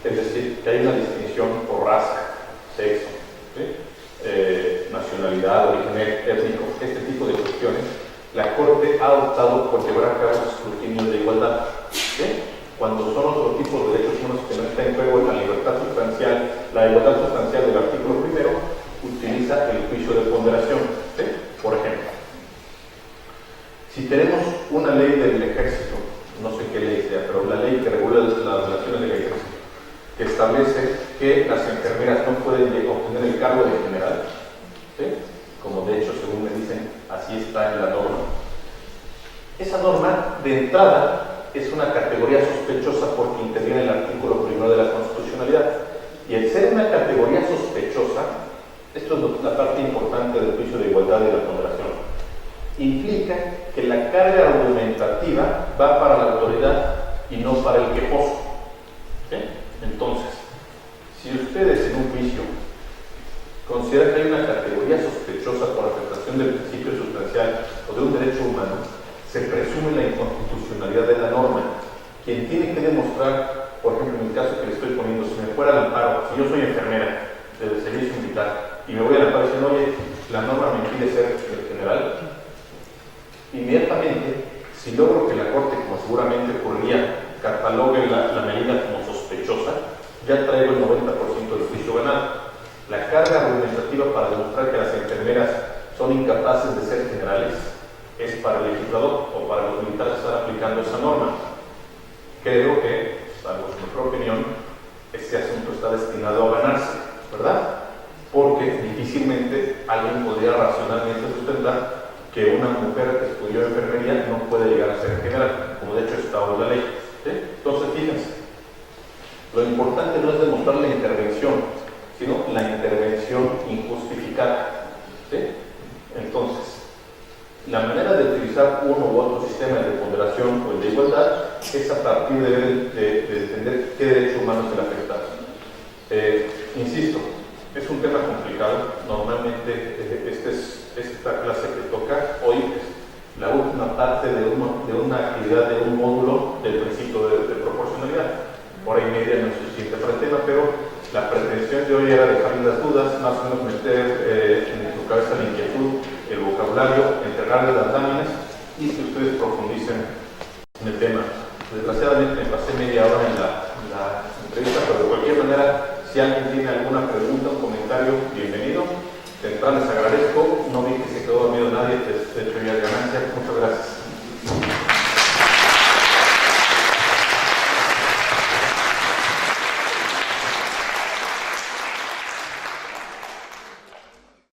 es decir, que hay una distinción por raza, sexo, ¿sí? Nacionalidad, origen étnico, este tipo de cuestiones, la Corte ha optado por llevar a cabo escrutinios de igualdad. ¿Sí? Cuando son otro tipo de derechos humanos que no está en juego la libertad sustancial, la igualdad sustancial del artículo primero, utiliza el juicio de ponderación. ¿Sí? Por ejemplo, si tenemos una ley del ejército, no sé qué ley sea, pero la ley que regula las relaciones del ejército, que establece que las enfermeras no pueden obtener el cargo de general, ¿sí? Como de hecho, según me dicen, así está en la norma. Esa norma, de entrada, es una categoría sospechosa porque interviene en el artículo primero de la constitucionalidad. Y el ser una categoría sospechosa, esto es la parte importante del juicio de igualdad y la ponderación, implica que la carga argumentativa va para la autoridad y no para el quejoso. ¿Sí? Entonces, si ustedes en un juicio consideran que hay una categoría sospechosa por afectación del principio sustancial o de un derecho humano, se presume la inconstitucionalidad de la norma. Quien tiene que demostrar, por ejemplo, en el caso que le estoy poniendo, si me fuera al amparo, si yo soy enfermera del servicio militar y me voy al amparo diciendo, oye, la norma me impide ser el general, inmediatamente, si logro que la Corte, como seguramente ocurriría, catalogue la medida como sospechosa, ya traigo el 90% del juicio ganado. La carga argumentativa para demostrar que las enfermeras son incapaces de ser generales es para el legislador o para los militares que están aplicando esa norma. Creo que, salvo su mejor opinión, este asunto está destinado a ganarse, ¿verdad? Porque difícilmente alguien podría racionalmente sustentar que una mujer que estudió enfermería no puede llegar a ser general, como de hecho está hoy la ley. ¿Sí? Entonces, fíjense, lo importante no es demostrar la intervención, sino la intervención injustificada. ¿Sí? Entonces, la manera de utilizar uno u otro sistema de ponderación o el de igualdad es a partir de entender qué derecho humano se le afecta. Insisto, es un tema complicado. Normalmente esta clase que toca hoy es la última parte de una actividad de un módulo del principio de proporcionalidad. Hora y media no es suficiente para el tema, pero la pretensión de hoy era dejarle las dudas, más o menos meter en su cabeza la inquietud, el vocabulario, enterrarle las láminas y que ustedes profundicen en el tema. Desgraciadamente me pasé media hora en la entrevista, pero de cualquier manera, si alguien tiene alguna pregunta o comentario, bienvenido. De entrada les agradezco, no vi que se quedó dormido nadie.